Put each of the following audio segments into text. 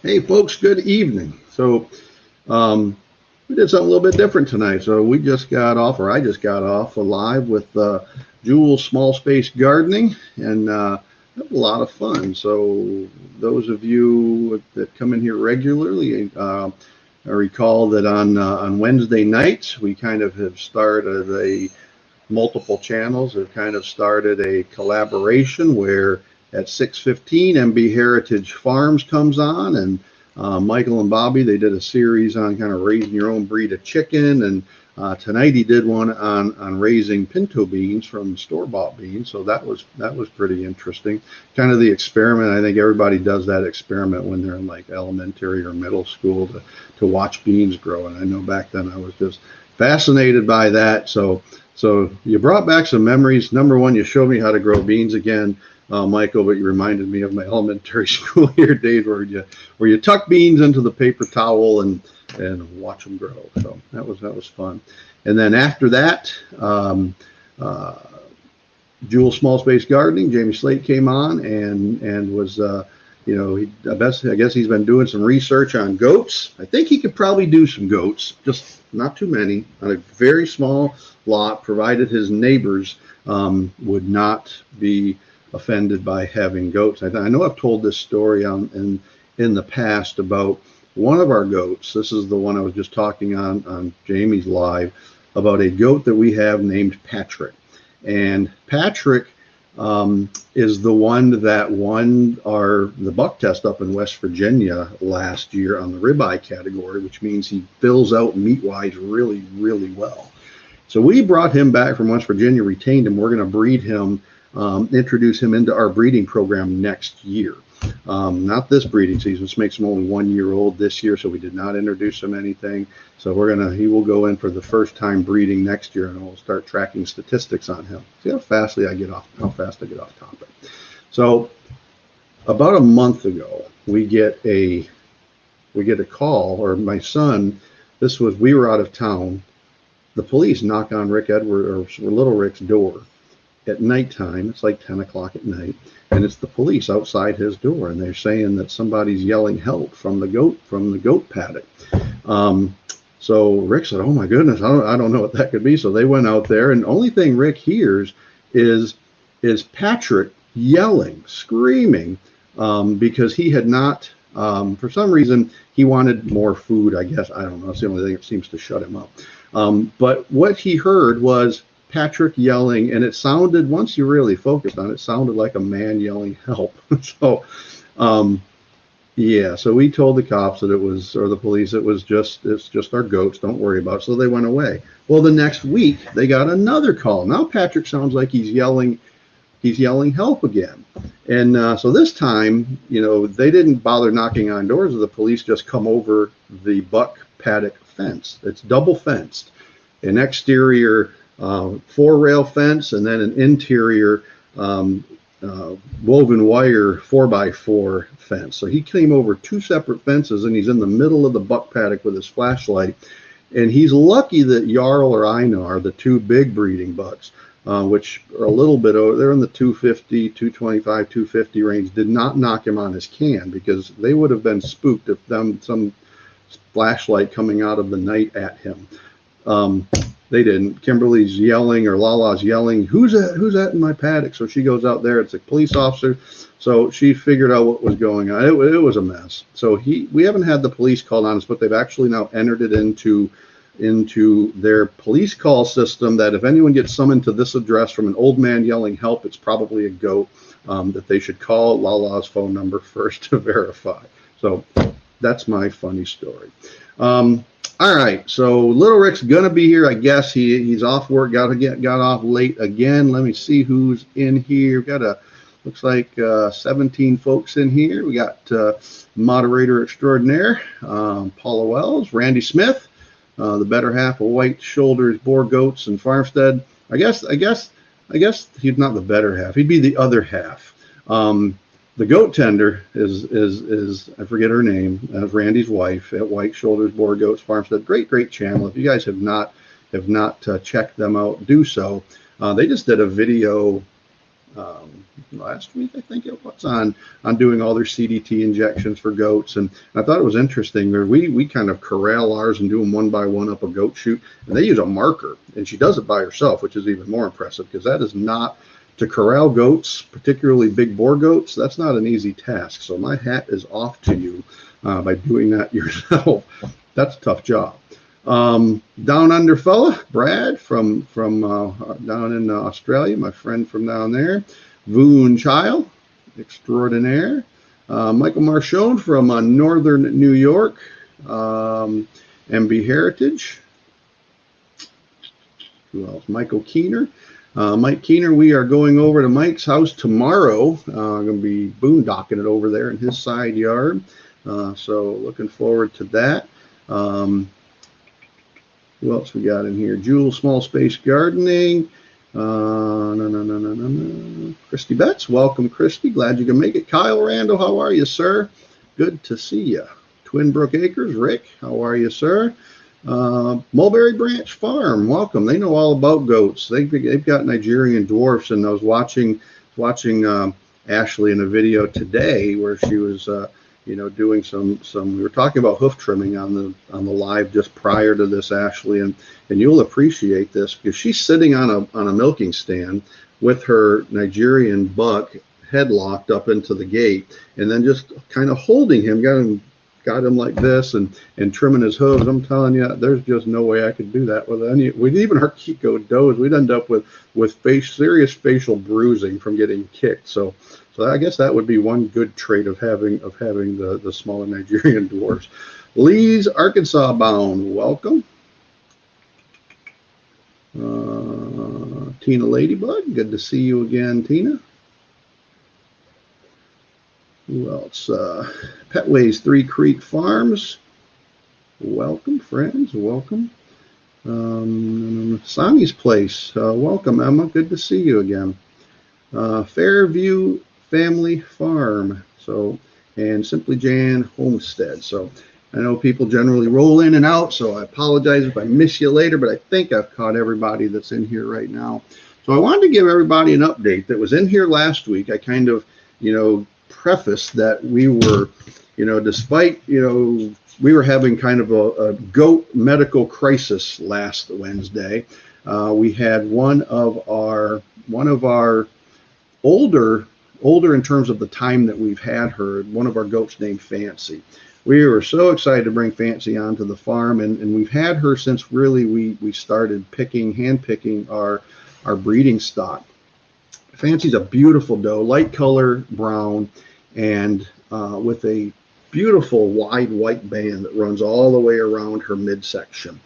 Hey folks, good evening. We did something a little bit different tonight. So we just got off, or I just got off live with Jules Small Space Gardening, and had a lot of fun. So those of you that come in here regularly, I recall that on Wednesday nights we kind of have started a multiple channels. Have kind of started a collaboration where at 6:15 MB Heritage Farms comes on, and Michael and Bobby, they did a series on kind of raising your own breed of chicken, and tonight he did one on raising pinto beans from store-bought beans. So that was pretty interesting. Kind of the experiment. I think everybody does that experiment when they're in like elementary or middle school to watch beans grow. And I know back then I was just fascinated by that. So you brought back some memories. Number one, you showed me how to grow beans again, Michael, but you reminded me of my elementary school year days where you tuck beans into the paper towel and watch them grow. So that was fun. And then after that, Jules Small Space Gardening, Jamie Slate came on and was I guess he's been doing some research on goats. I think he could probably do some goats, just not too many, on a very small lot, provided his neighbors would not be offended by having goats. I know I've told this story in the past about one of our goats. This is the one I was just talking on Jamie's live, about a goat that we have named Patrick. And Patrick is the one that won the buck test up in West Virginia last year on the ribeye category, which means he fills out meat-wise really, really well. So we brought him back from West Virginia, retained him. We're going to breed him, introduce him into our breeding program next year. Not this breeding season. This makes him only 1 year old this year, so we did not introduce him anything. So he will go in for the first time breeding next year, and we'll start tracking statistics on him. See how fast I get off topic. So about a month ago, we get a call, or my son, we were out of town. The police knock on Little Rick's door at nighttime. It's like 10 o'clock at night, and it's the police outside his door, and they're saying that somebody's yelling help from the goat paddock. So Rick said, "Oh my goodness, I don't know what that could be." So they went out there, and the only thing Rick hears is Patrick yelling, screaming, because he had not, for some reason, he wanted more food, I guess. I don't know. It's the only thing that seems to shut him up. But what he heard was Patrick yelling, and it sounded, once you really focused on it, sounded like a man yelling help. So we told the cops that the police, it's just our goats, don't worry about it. So they went away. Well, the next week they got another call. Now Patrick sounds like he's yelling help again. And so this time, they didn't bother knocking on doors. The police just come over the buck paddock fence. It's double fenced, an exterior 4-rail fence, and then an interior woven wire 4x4 fence. So he came over 2 separate fences, and he's in the middle of the buck paddock with his flashlight. And he's lucky that Jarl or Einar, the 2 big breeding bucks, which are a little bit over, they're in the 250, 225, 250 range, did not knock him on his can, because they would have been spooked if some flashlight coming out of the night at him. They didn't. Kimberly's yelling, or Lala's yelling, who's that in my paddock? So she goes out there. It's a police officer. So she figured out what was going on. It was a mess. So we haven't had the police called on us, but they've actually now entered it into their police call system, that if anyone gets summoned to this address from an old man yelling help, it's probably a goat, that they should call Lala's phone number first to verify. So that's my funny story. All right, so Little Rick's gonna be here. I guess he's off work. Got off late again. Let me see who's in here. Looks like 17 folks in here. We got moderator extraordinaire Paula Wells, Randy Smith, the better half of White Shoulders Boar Goats and Farmstead. I guess he's not the better half. He'd be the other half. The goat tender is I forget her name, Randy's wife at White Shoulders Boar Goats Farmstead. Great channel. If you guys have not checked them out, do so. They just did a video last week, I think it was, on doing all their CDT injections for goats. And I thought it was interesting. We kind of corral ours and do them one by one up a goat chute, and they use a marker, and she does it by herself, which is even more impressive, because that is not, to corral goats, particularly big boar goats, that's not an easy task. So my hat is off to you by doing that yourself. That's a tough job. Down under fella, Brad from down in Australia, my friend from down there. Voon Child, extraordinaire. Michael Marchone from northern New York. MB Heritage. Who else? Michael Keener. Mike Keener, we are going over to Mike's house tomorrow. I'm going to be boondocking it over there in his side yard. So looking forward to that. Who else we got in here? Jewel Small Space Gardening. Christy Betts, welcome, Christy. Glad you can make it. Kyle Randall, how are you, sir? Good to see you. Twin Brook Acres, Rick, how are you, sir? Mulberry Branch Farm, welcome. They know all about goats. They've got Nigerian dwarfs, and I was watching Ashley in a video today where she was doing some. We were talking about hoof trimming on the live just prior to this, Ashley, and you'll appreciate this, because she's sitting on a milking stand with her Nigerian buck headlocked up into the gate, and then just kind of holding him, got him like this, and trimming his hooves. I'm telling you, there's just no way I could do that with any. Even our Kiko does, we'd end up with serious facial bruising from getting kicked. So I guess that would be one good trait of having the smaller Nigerian dwarfs. Lee's Arkansas bound, welcome. Tina Ladybug, good to see you again, Tina. Who else? Petways 3 Creek Farms. Welcome, friends. Welcome. Sami's Place. Welcome, Emma. Good to see you again. Fairview Family Farm. And Simply Jan Homestead. So I know people generally roll in and out, so I apologize if I miss you later, but I think I've caught everybody that's in here right now. So I wanted to give everybody an update that was in here last week. I kind of, preface that we were, despite, we were having kind of a goat medical crisis last Wednesday. We had one of our older in terms of the time that we've had her, one of our goats named Fancy. We were so excited to bring Fancy onto the farm, and we've had her since really we started hand-picking our breeding stock. Fancy's a beautiful doe, light color brown, and with a beautiful wide white band that runs all the way around her midsection.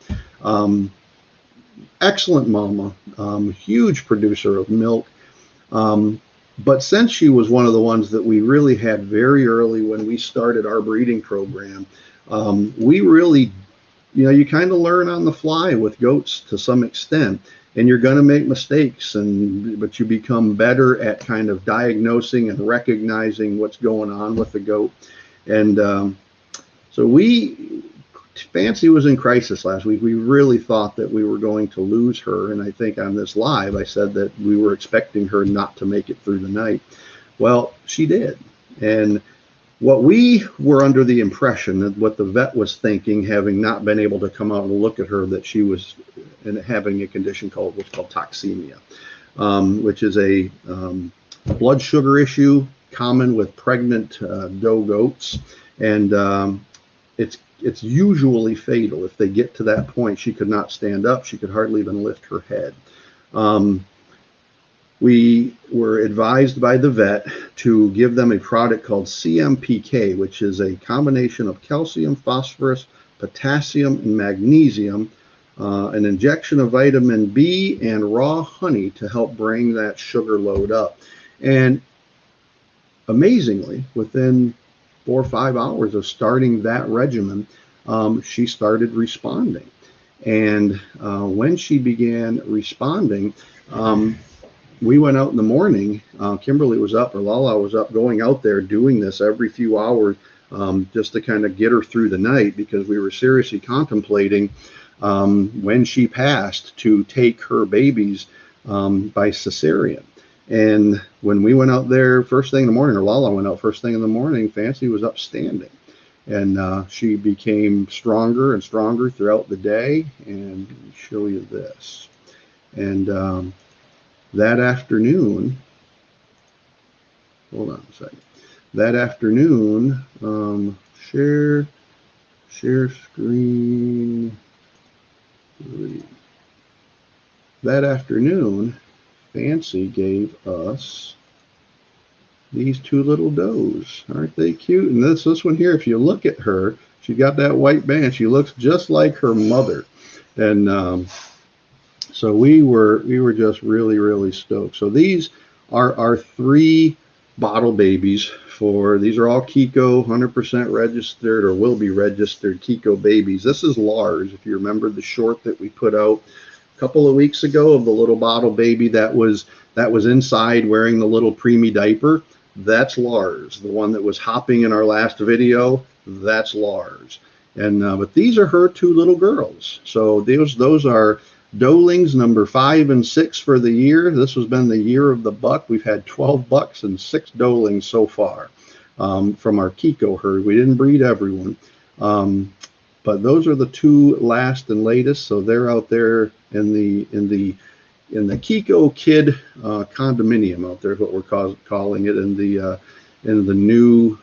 Excellent mama, huge producer of milk. But since she was one of the ones that we really had very early when we started our breeding program, we really, you kind of learn on the fly with goats to some extent. And you're going to make mistakes, but you become better at kind of diagnosing and recognizing what's going on with the goat. And so Fancy was in crisis last week. We really thought that we were going to lose her. And I think on this live, I said that we were expecting her not to make it through the night. Well, she did. And what we were under the impression, that what the vet was thinking, having not been able to come out and look at her, that she was having a condition what's called Toxemia, which is a blood sugar issue common with pregnant doe goats, and it's usually fatal. If they get to that point, she could not stand up. She could hardly even lift her head. We were advised by the vet to give them a product called CMPK, which is a combination of calcium, phosphorus, potassium, and magnesium, an injection of vitamin B, and raw honey to help bring that sugar load up. And amazingly, within 4 or 5 hours of starting that regimen, she started responding. And when she began responding, we went out in the morning. Kimberly was up, or Lala was up, going out there doing this every few hours just to kind of get her through the night, because we were seriously contemplating when she passed to take her babies by cesarean. And when we went out there first thing in the morning, or Lala went out first thing in the morning, Fancy was upstanding. And she became stronger and stronger throughout the day. And let me show you this. And that afternoon, hold on a second. That afternoon, share screen. That afternoon, Fancy gave us these two little does. Aren't they cute? And this one here, if you look at her, she got that white band. She looks just like her mother. And so we were just really, really stoked. So these are our 3 bottle babies. These are all Kiko, 100% registered, or will be registered Kiko babies. This is Lars, if you remember the short that we put out a couple of weeks ago of the little bottle baby that was inside wearing the little preemie diaper. That's Lars. The one that was hopping in our last video, that's Lars. And but these are her 2 little girls. So those are doelings number 5 and 6 for the year. This has been the year of the buck. We've had 12 bucks and 6 doelings so far from our Kiko herd. We didn't breed everyone, but those are the 2 last and latest. So they're out there in the Kiko kid condominium out there is what we're calling it, in the new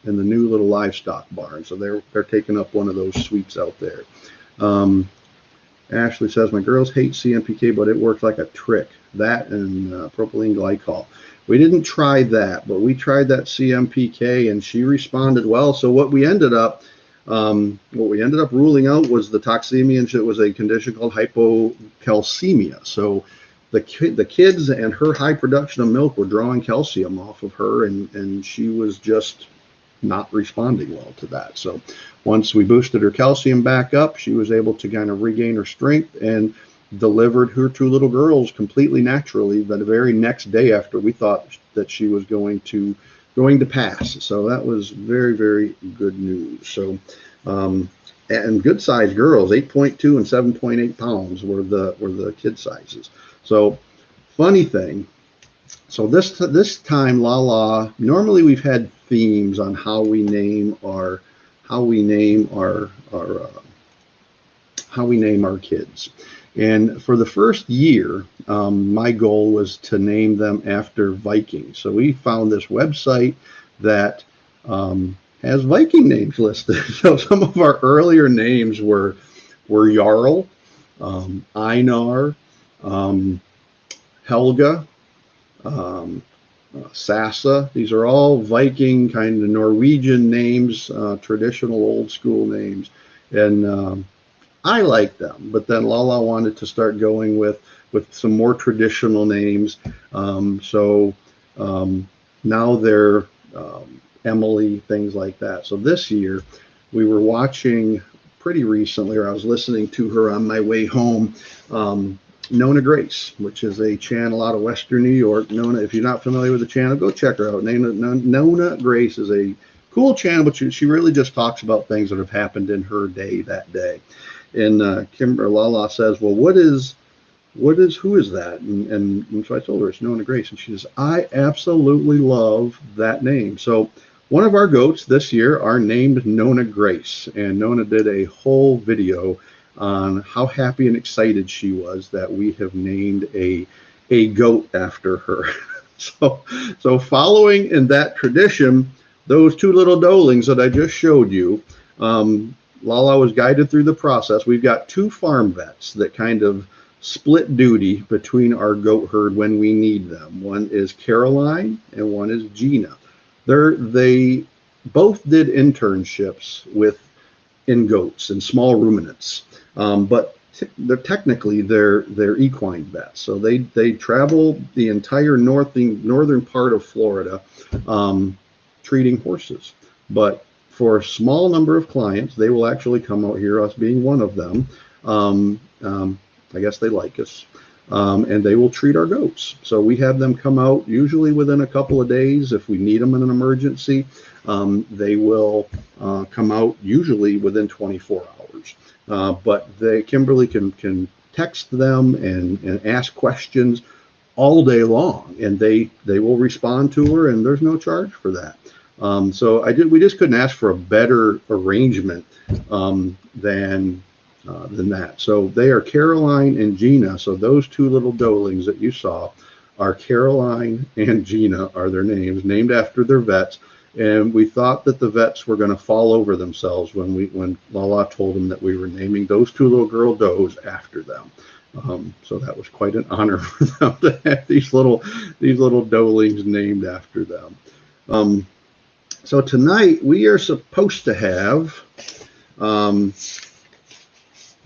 little livestock barn. So they're taking up one of those suites out there. Ashley says, my girls hate CMPK, but it works like a trick. That and propylene glycol. We didn't try that, but we tried that CMPK, and she responded well. So what we ended up ruling out was the toxemia, and it was a condition called hypocalcemia. So the kids and her high production of milk were drawing calcium off of her, and she was just not responding well to that. So once we boosted her calcium back up, she was able to kind of regain her strength and delivered her 2 little girls completely naturally the very next day after we thought that she was going to pass. So that was very, very good news. So and good sized girls, 8.2 and 7.8 pounds were the kid sizes. So funny thing, so this time Lala, normally we've had themes on how we name our kids. And for the first year, my goal was to name them after Vikings. So we found this website that has Viking names listed. So some of our earlier names were Jarl, Einar, Helga, Sassa. These are all Viking kind of Norwegian names, traditional old school names. And I like them, but then Lala wanted to start going with some more traditional names. So now they're Emily, things like that. So this year we were watching pretty recently, or I was listening to her on my way home, Nona Grace, which is a channel out of Western New York. Nona, if you're not familiar with the channel, go check her out. Nona Grace is a cool channel, but she really just talks about things that have happened in her day that day. And Lala says, well, who is that? And so I told her it's Nona Grace, and she says, I absolutely love that name. So one of our goats this year are named Nona Grace, and Nona did a whole video on how happy and excited she was that we have named a goat after her. So following in that tradition, those 2 little doelings that I just showed you, Lala was guided through the process. We've got 2 farm vets that kind of split duty between our goat herd when we need them. One is Caroline and one is Gina. They both did internships in goats and small ruminants, but they're equine vets. So they travel the entire northern part of Florida, treating horses. But for a small number of clients, they will actually come out here, us being one of them. I guess they like us, and they will treat our goats. So we have them come out usually within a couple of days. If we need them in an emergency, they will come out usually within 24 hours. But Kimberly can text them and ask questions all day long, and they will respond to her, and there's no charge for that. So we just couldn't ask for a better arrangement than that. So they are Caroline and Gina. So those two little doelings that you saw are Caroline and Gina, are their names, named after their vets. And we thought that the vets were going to fall over themselves when Lala told them that we were naming those two little girl does after them. So that was quite an honor for them to have these little doelings named after them. So tonight we are supposed to have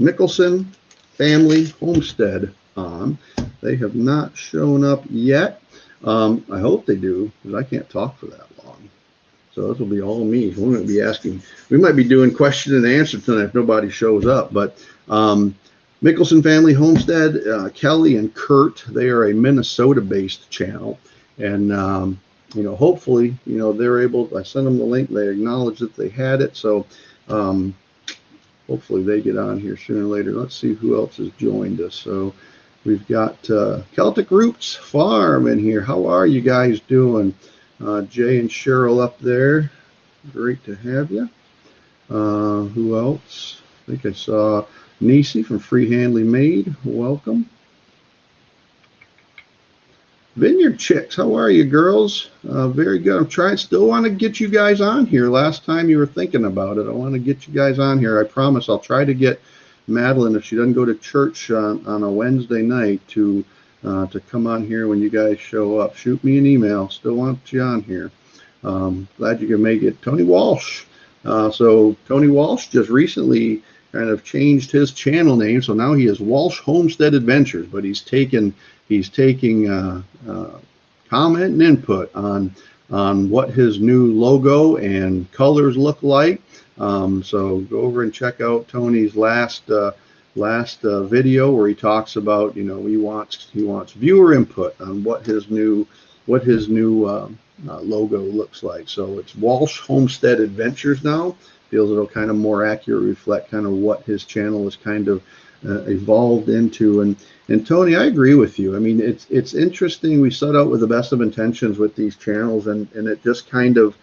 Mickelson Family Homestead on. They have not shown up yet. I hope they do, because I can't talk for that long. So this will be all me. We're going to be asking. We might be doing question and answer tonight if nobody shows up. But Mickelson Family Homestead, Kelly and Kurt, they are a Minnesota-based channel, and hopefully, they're able. I sent them the link. They acknowledged that they had it, so hopefully they get on here sooner or later. Let's see who else has joined us. So we've got Celtic Roots Farm in here. How are you guys doing? Jay and Cheryl up there. Great to have you. Who else? I think I saw Nisi from Freehandly Made. Welcome. Vineyard Chicks, how are you, girls? Very good. Still want to get you guys on here. Last time you were thinking about it. I want to get you guys on here. I promise I'll try to get Madeline, if she doesn't go to church on a Wednesday night, to come on here when you guys show up. Shoot me an email. Still want you on here. Glad you can make it. Tony Walsh. So Tony Walsh just recently kind of changed his channel name. So now he is Walsh Homestead Adventures, but he's taking comment and input on what his new logo and colors look like. So go over and check out Tony's last video where he talks about, he wants viewer input on what his new logo looks like. So it's Walsh Homestead Adventures now. Feels it'll kind of more accurately reflect kind of what his channel is kind of evolved into. And Tony, I agree with you. I mean, it's interesting. We set out with the best of intentions with these channels, and it just kind of,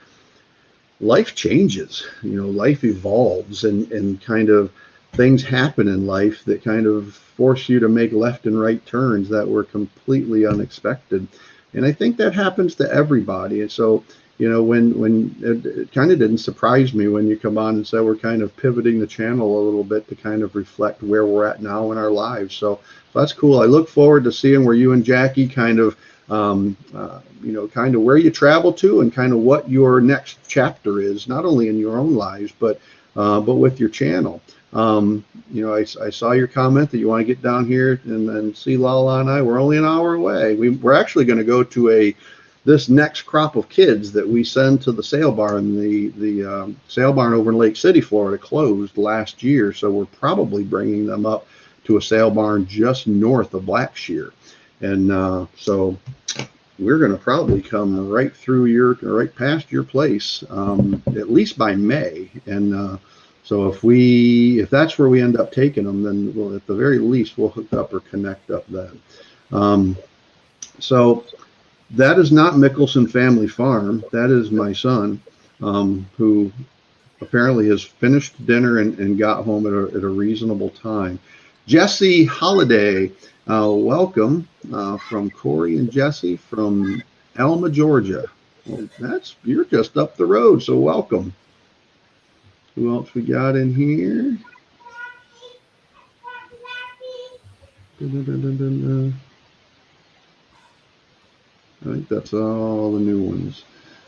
life changes, life evolves, and kind of things happen in life that kind of force you to make left and right turns that were completely unexpected. And I think that happens to everybody. And so, when it kind of didn't surprise me when you come on and say we're kind of pivoting the channel a little bit to kind of reflect where we're at now in our lives. So that's cool. I look forward to seeing where you and Jackie kind of, kind of where you travel to and kind of what your next chapter is, not only in your own lives, but with your channel. I saw your comment that you want to get down here and see Lala and I. We're only an hour away. We're actually going to go to this next crop of kids that we send to the sale barn. The sale barn over in Lake City, Florida, closed last year, so we're probably bringing them up to a sale barn just north of Blackshear, and so we're going to probably come right past your place, at least by May, and so if that's where we end up taking them, then we'll, at the very least, we'll hook up or connect up then. So that is not Mickelson Family Farm. That is my son, who apparently has finished dinner and got home at a reasonable time. Jesse Holiday, welcome from Corey and Jesse from Elma, Georgia. Well, you're just up the road, so welcome. Who else we got in here? I think that's all the new ones.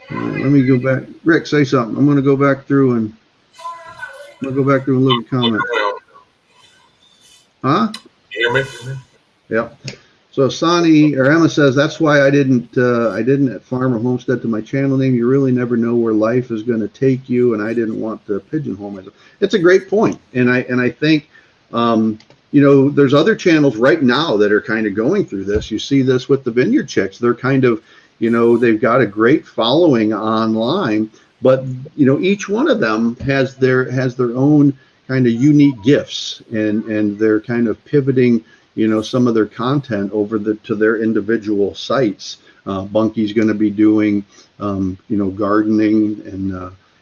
Let me go back. Rick, say something. I'm going to go back through and look at comments. Huh? You hear me? Yep. So Sonny or Emma says that's why I didn't at Farm or Homestead to my channel name. You really never know where life is going to take you, and I didn't want to pigeonhole myself. It's a great point, and I think there's other channels right now that are kind of going through this. You see this with the Vineyard Chicks. They're kind of, they've got a great following online, but each one of them has their own kind of unique gifts, and they're kind of pivoting some of their content over to their individual sites. Bunky's going to be doing, gardening,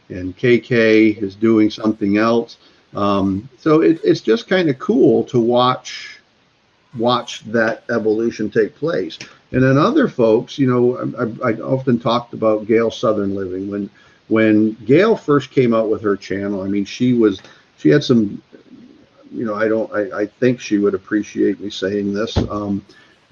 and KK is doing something else. So it's just kind of cool to watch that evolution take place. And then other folks, I often talked about Gail Southern Living. When Gail first came out with her channel, I mean, she had some, I think she would appreciate me saying this.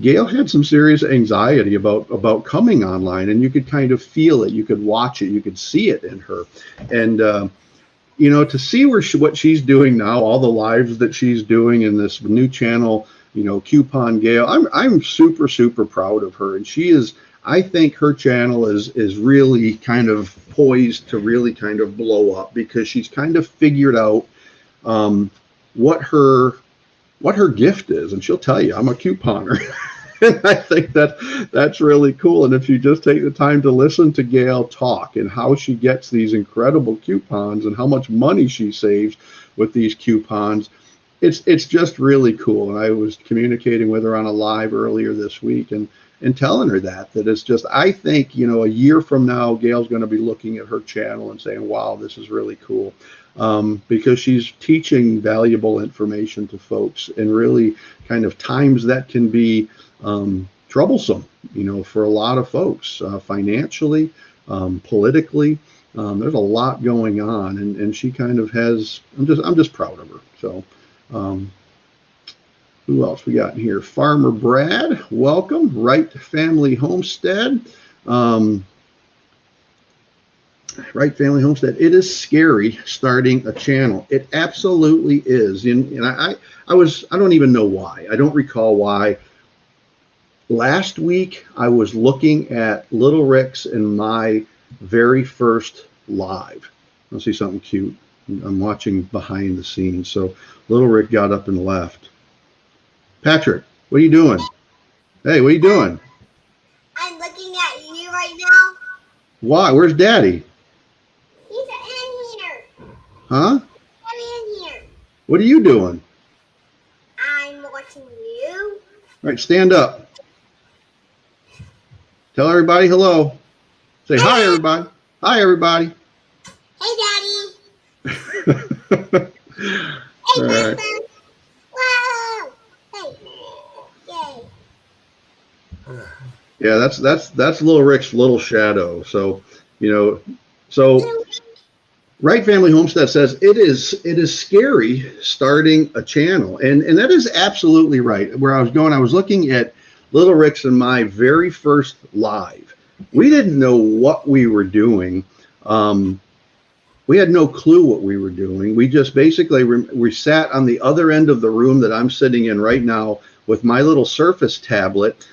Gail had some serious anxiety about coming online, and you could kind of feel it, you could watch it, you could see it in her. And to see what she's doing now, all the lives that she's doing in this new channel, Coupon Gail, I'm super, super proud of her. And I think her channel is really kind of poised to really kind of blow up, because she's kind of figured out what her gift is. And she'll tell you, I'm a couponer. And I think that's really cool. And if you just take the time to listen to Gail talk and how she gets these incredible coupons and how much money she saves with these coupons, it's just really cool. And I was communicating with her on a live earlier this week and telling her that it's just, I think, a year from now, Gail's going to be looking at her channel and saying, wow, this is really cool. Because she's teaching valuable information to folks in really kind of times that can be troublesome, for a lot of folks, financially, politically. There's a lot going on, and she kind of has. I'm just proud of her. So, who else we got in here? Farmer Brad, welcome. Wright Family Homestead. Wright Family Homestead. It is scary starting a channel. It absolutely is. And I don't even know why. I don't recall why. Last week, I was looking at Little Rick's in my very first live. I'll see something cute. I'm watching behind the scenes. So Little Rick got up and left. Patrick, what are you doing? Hey, what are you doing? I'm looking at you right now. Why? Where's Daddy? He's in here. Huh? I'm in here. What are you doing? I'm watching you. All right, stand up. Tell everybody hello. Say hey. Hi, everybody. Hi, everybody. Hey, Daddy. Hey, right. Whoa. Hey. Yay. Yeah, that's Little Rick's little shadow. So, Wright Family Homestead says it is scary starting a channel, and that is absolutely right. Where I was looking at Little Rick's in my very first live. We didn't know what we were doing. We had no clue what we were doing. We just basically we sat on the other end of the room that I'm sitting in right now with my little Surface tablet.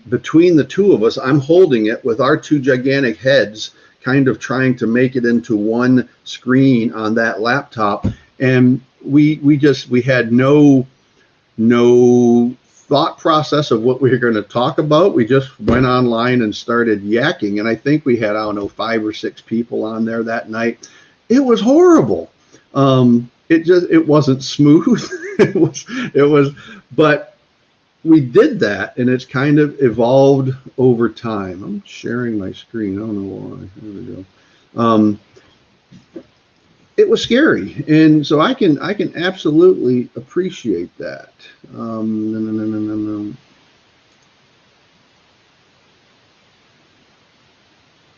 Between the two of us, I'm holding it with our two gigantic heads, kind of trying to make it into one screen on that laptop. And we had no thought process of what we were going to talk about. We just went online and started yakking. And I think we had, 5 or 6 people on there that night. It was horrible. It wasn't smooth. it was, but we did that, and it's kind of evolved over time. I'm sharing my screen. I don't know why. There we go. It was scary, and so I can absolutely appreciate that. No.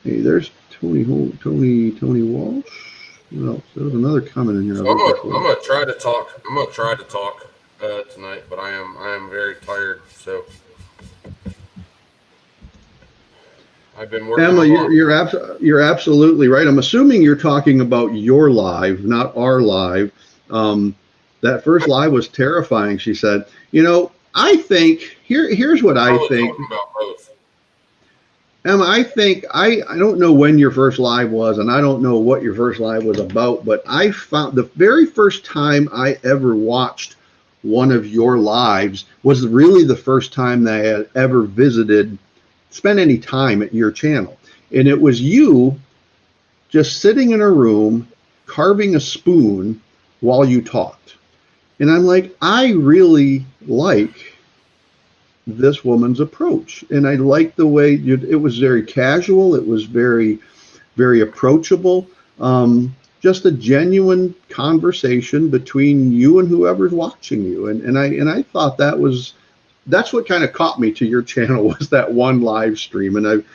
Hey, there's Tony Walsh. Well, there was another comment in here. So I'm gonna try to talk. Tonight, but I am very tired. So I've been working. Emma, you're absolutely right. I'm assuming you're talking about your live, not our live. That first live was terrifying. She said, I think here's what I think. About both. Emma, I think I don't know when your first live was, and I don't know what your first live was about, but I found the very first time I ever watched one of your lives was really the first time that I had ever spent any time at your channel. And it was you just sitting in a room, carving a spoon while you talked. And I'm like, I really like this woman's approach. And I like the way it was very casual. It was very, very approachable. Just a genuine conversation between you and whoever's watching you. And I thought that's what kind of caught me to your channel was that one live stream. And I've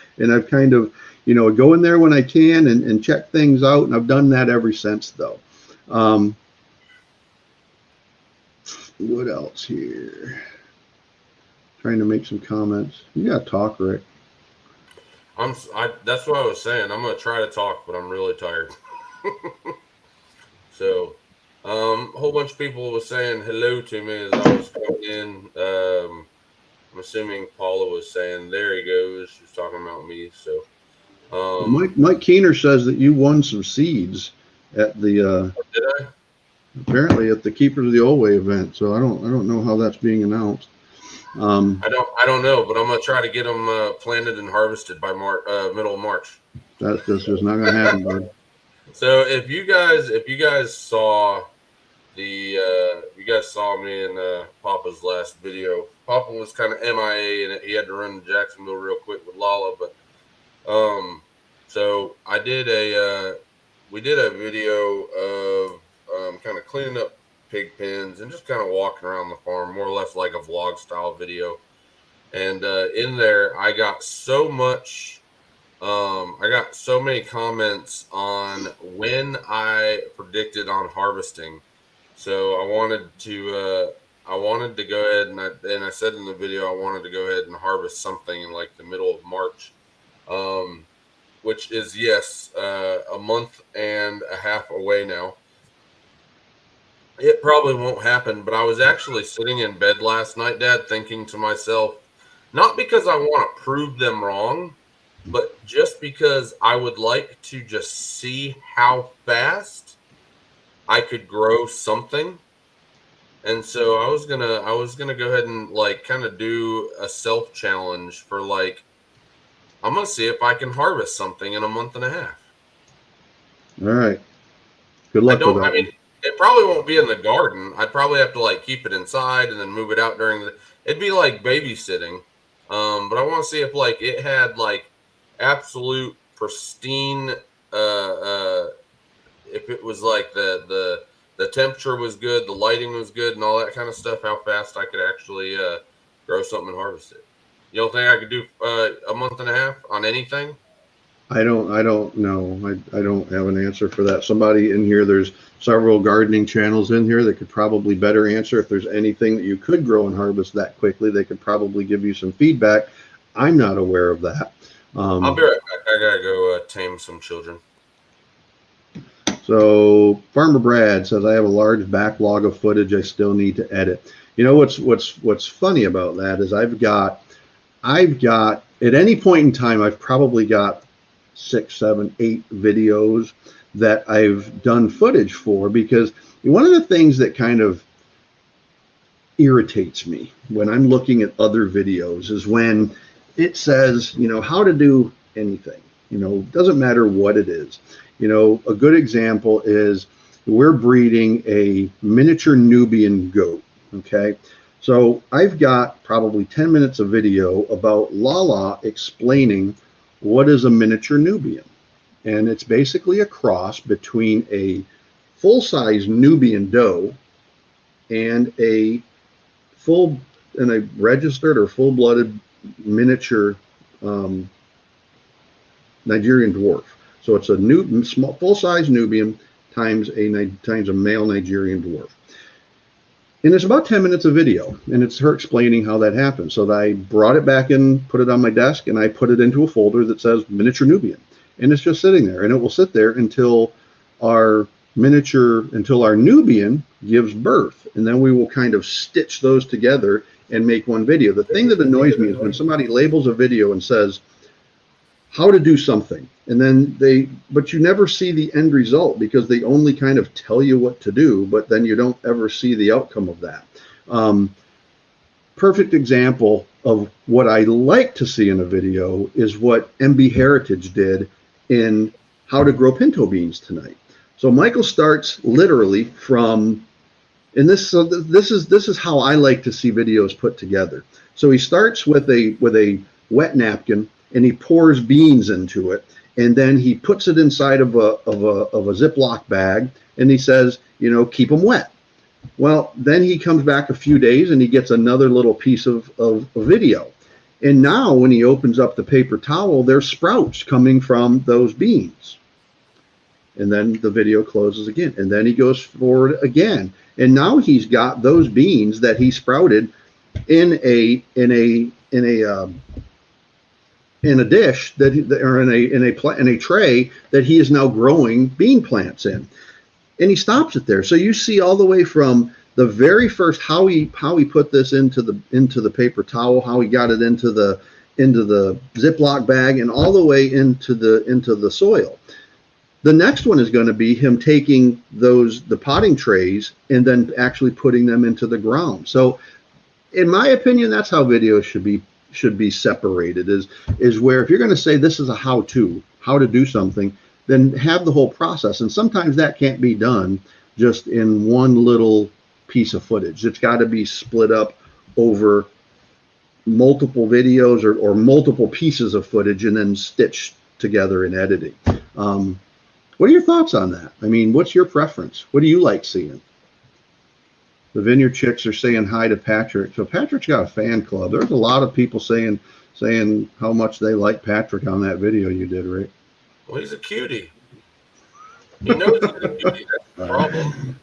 kind of, go in there when I can and check things out. And I've done that ever since though. What else here? Trying to make some comments. You got to talk, Rick. That's what I was saying. I'm gonna try to talk, but I'm really tired. So, a whole bunch of people was saying hello to me as I was coming in. I'm assuming Paula was saying, "There he goes." She's talking about me. So, Mike Keener says that you won some seeds at the. Did I? Apparently at the Keepers of the Old Way event. So I don't know how that's being announced. I don't know, but I'm gonna try to get them planted and harvested by middle of March. That's just not gonna happen, bud. So if you guys saw me in Papa's last video, Papa was kind of MIA and he had to run to Jacksonville real quick with Lala, but so we did a video of kind of cleaning up pig pens and just kind of walking around the farm, more or less like a vlog style video. And in there, I got so many comments on when I predicted on harvesting. So I wanted to go ahead and I said in the video I wanted to go ahead and harvest something in like the middle of March, which is a month and a half away now. It probably won't happen, but I was actually sitting in bed last night, Dad, thinking to myself, not because I want to prove them wrong, but just because I would like to just see how fast I could grow something. And so I was gonna go ahead and like kind of do a self challenge for like, I'm gonna see if I can harvest something in a month and a half. All right. Good luck with that. I mean, it probably won't be in the garden. I'd probably have to like keep it inside and then move it out it'd be like babysitting. But I want to see if like it had like absolute pristine, if it was like the temperature was good, the lighting was good and all that kind of stuff, how fast I could actually grow something and harvest it. You don't think I could do a month and a half on anything? I don't know. I don't have an answer for that. Somebody in here, there's several gardening channels in here that could probably better answer. If there's anything that you could grow and harvest that quickly, they could probably give you some feedback. I'm not aware of that. I'll be right back. I gotta go tame some children. So Farmer Brad says, I have a large backlog of footage I still need to edit. You know, what's funny about that is I've got at any point in time, I've probably got 6, 7, 8 videos that I've done footage for, because one of the things that kind of irritates me when I'm looking at other videos is when it says, how to do anything, doesn't matter what it is. A good example is we're breeding a miniature Nubian goat. Okay. So I've got probably 10 minutes of video about Lala explaining what is a miniature Nubian. And it's basically a cross between a full-size Nubian doe and a registered or full-blooded miniature Nigerian dwarf. So it's a full-size Nubian times a male Nigerian dwarf. And it's about 10 minutes of video, and it's her explaining how that happened. So I brought it back in, put it on my desk, and I put it into a folder that says miniature Nubian. And it's just sitting there, and it will sit there until our Nubian gives birth. And then we will kind of stitch those together and make one video. The thing that annoys me is when somebody labels a video and says how to do something, and then but you never see the end result, because they only kind of tell you what to do, but then you don't ever see the outcome of that. Perfect example of what I like to see in a video is what MB Heritage did in how to grow pinto beans tonight. So Michael starts literally from And this is how I like to see videos put together. So he starts with a wet napkin and he pours beans into it, and then he puts it inside of a Ziploc bag, and he says, keep them wet. Well, then he comes back a few days and he gets another little piece of video. And now when he opens up the paper towel, there's sprouts coming from those beans. And then the video closes again. And then he goes forward again. And now he's got those beans that he sprouted in a dish or in a tray that he is now growing bean plants in. And he stops it there. So you see all the way from the very first how he put this into the paper towel, how he got it into the Ziploc bag, and all the way into the soil. The next one is going to be him taking the potting trays and then actually putting them into the ground. So in my opinion, that's how videos should be separated, is where if you're going to say this is a how to do something, then have the whole process. And sometimes that can't be done just in one little piece of footage. It's got to be split up over multiple videos or multiple pieces of footage and then stitched together in editing. What are your thoughts on that? I mean, what's your preference? What do you like seeing? The Vineyard Chicks are saying hi to Patrick. So Patrick's got a fan club. There's a lot of people saying how much they like Patrick on that video you did, Rick. Well, he's a cutie. He knows he's a cutie. That's the problem.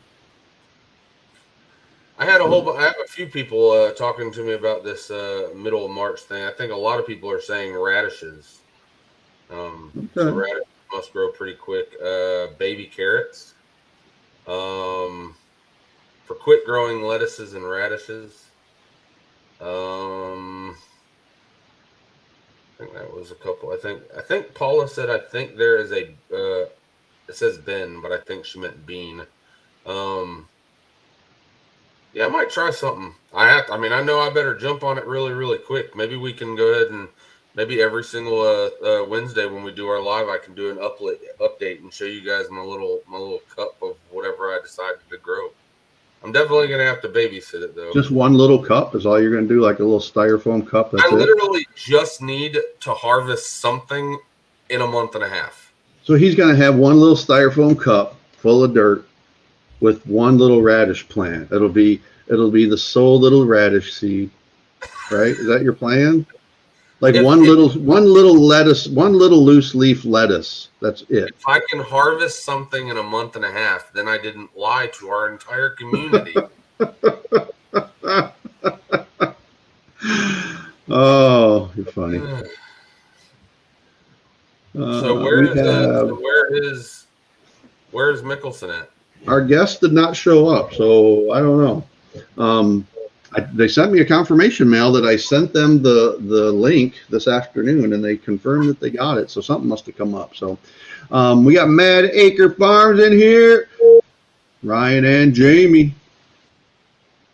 I have a few people talking to me about this middle of March thing. I think a lot of people are saying radishes. So radishes must grow pretty quick. Baby carrots. For quick growing lettuces and radishes. I think that was a couple. I think Paula said, I think there is it says Ben, but I think she meant bean. Yeah, I might try something. I know I better jump on it really, really quick. Maybe we can go ahead and maybe every single Wednesday when we do our live, I can do an update and show you guys my little cup of whatever I decided to grow. I'm definitely going to have to babysit it, though. Just one little cup is all you're going to do, like a little styrofoam cup? I literally just need to harvest something in a month and a half. So he's going to have one little styrofoam cup full of dirt with one little radish plant. It'll be the sole little radish seed, right? Is that your plan? Like one little lettuce, one little loose leaf lettuce. That's it. If I can harvest something in a month and a half, then I didn't lie to our entire community. Oh, you're funny. So where is Mickelson at? Our guest did not show up, so I don't know. They sent me a confirmation mail that I sent them the link this afternoon, and they confirmed that they got it. So something must have come up. So we got Mad Acre Farms in here. Ryan and Jamie.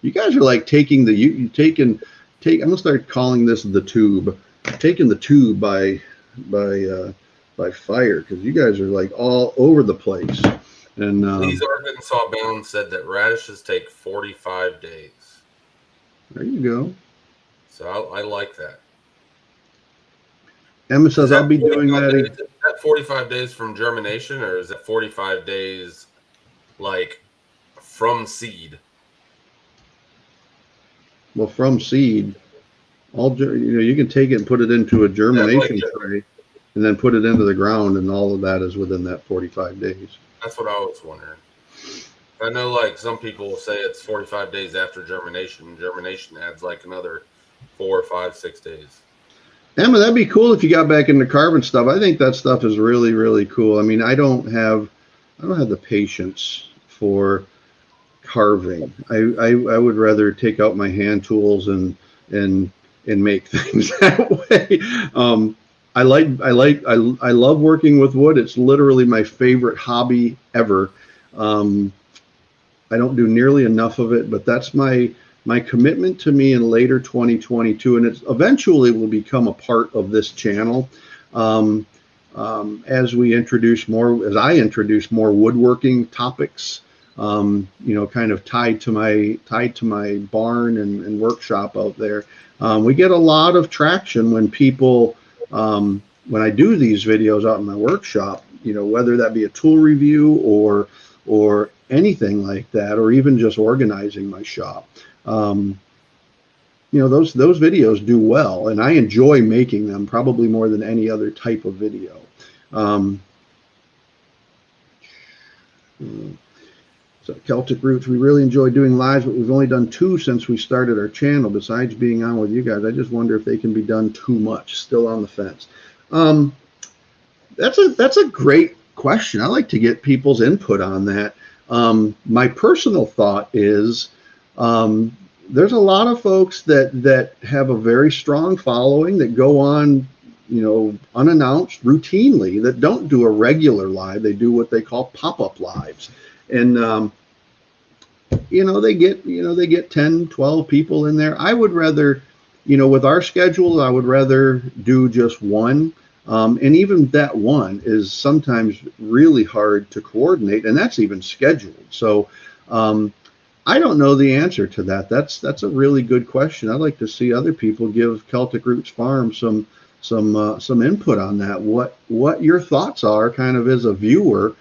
You guys are like taking I'm gonna start calling this the tube. Taking the tube by fire, because you guys are like all over the place. And These Arkansas Bound said that radishes take 45 days. There you go. So I like that. Emma says I'll be doing that. Is that 45 days from germination, or is it 45 days like from seed? Well, from seed, you can take it and put it into a germination tray, and then put it into the ground, and all of that is within that 45 days. That's what I was wondering. I know, like, some people will say it's 45 days after germination. Germination adds like another 4, 5, 6 days. Emma, that'd be cool if you got back into carving stuff. I think that stuff is really, really cool. I mean, I don't have the patience for carving. I would rather take out my hand tools and make things that way. I love working with wood. It's literally my favorite hobby ever. I don't do nearly enough of it, but that's my commitment to me in later 2022, and it eventually will become a part of this channel as I introduce more woodworking topics. kind of tied to my barn and workshop out there. We get a lot of traction when people, when I do these videos out in my workshop, whether that be a tool review or anything like that, or even just organizing my shop. Those videos do well, and I enjoy making them probably more than any other type of video. So Celtic Roots, we really enjoy doing lives, but we've only done 2 since we started our channel. Besides being on with you guys, I just wonder if they can be done too much. Still on the fence. That's a great question. I like to get people's input on that. My personal thought is there's a lot of folks that have a very strong following that go on, unannounced routinely, that don't do a regular live. They do what they call pop-up lives. And, they get 10, 12 people in there. I would rather, with our schedule, I would rather do just one. And even that one is sometimes really hard to coordinate, and that's even scheduled. So I don't know the answer to that. That's a really good question. I'd like to see other people give Celtic Roots Farm some input on that. What your thoughts are, kind of as a viewer.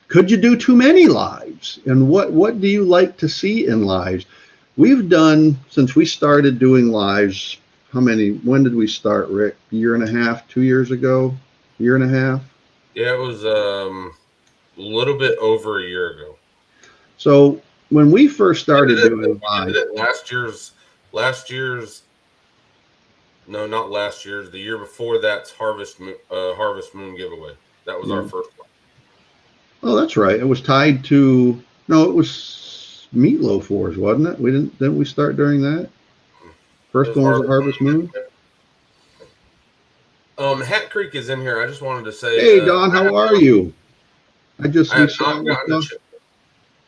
Could you do too many lives? And what do you like to see in lives? We've done, since we started doing lives, when did we start, Rick? A year and a half, 2 years ago? Year and a half? Yeah, it was a little bit over a year ago. So when we first started doing live, not last year's, the year before that's Harvest Moon giveaway. That was our first one. Oh, that's right. It was tied to, it was Meatloaf Wars, wasn't it? Didn't we start during that? First one was Harvest Moon. Hat Creek is in here. I just wanted to say, hey Don, how are you? I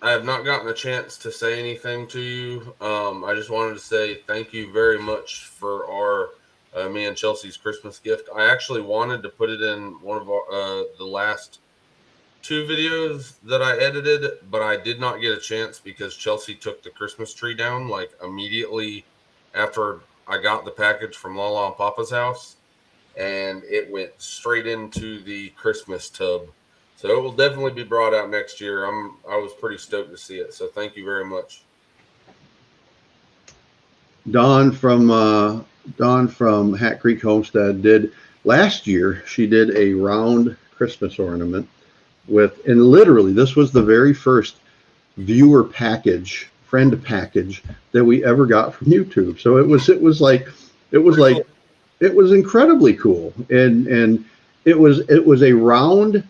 have not gotten a chance to say anything to you. I just wanted to say thank you very much for our me and Chelsea's Christmas gift. I actually wanted to put it in one of the last 2 videos that I edited, but I did not get a chance because Chelsea took the Christmas tree down like immediately after I got the package from Lala and Papa's house, and it went straight into the Christmas tub. So it will definitely be brought out next year. I was pretty stoked to see it. So thank you very much. Dawn from Hat Creek Homestead did last year. She did a round Christmas ornament and literally this was the very first viewer friend package that we ever got from YouTube. So it was incredibly cool, and it was a round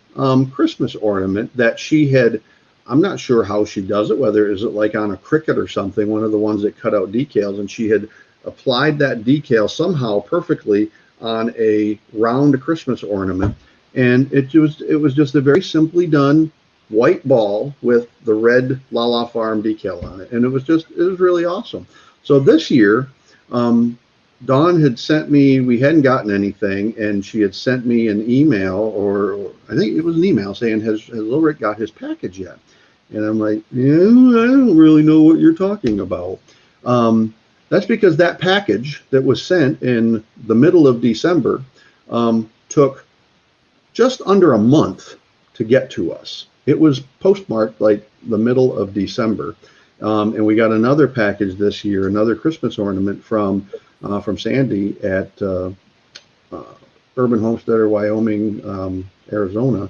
Christmas ornament that she had. I'm not sure how she does it, whether is it like on a Cricut or something, one of the ones that cut out decals, and she had applied that decal somehow perfectly on a round Christmas ornament. And it was just a very simply done white ball with the red Lala Farm decal on it. And it was really awesome. So this year, Dawn had sent me, we hadn't gotten anything, and she had sent me an email, or I think it was an email saying, has Little Rick got his package yet? And I'm like, yeah, I don't really know what you're talking about. That's because that package that was sent in the middle of December took just under a month to get to us. It was postmarked like the middle of December. And we got another package this year, another Christmas ornament from Sandy at Urban Homesteader, Wyoming, Arizona,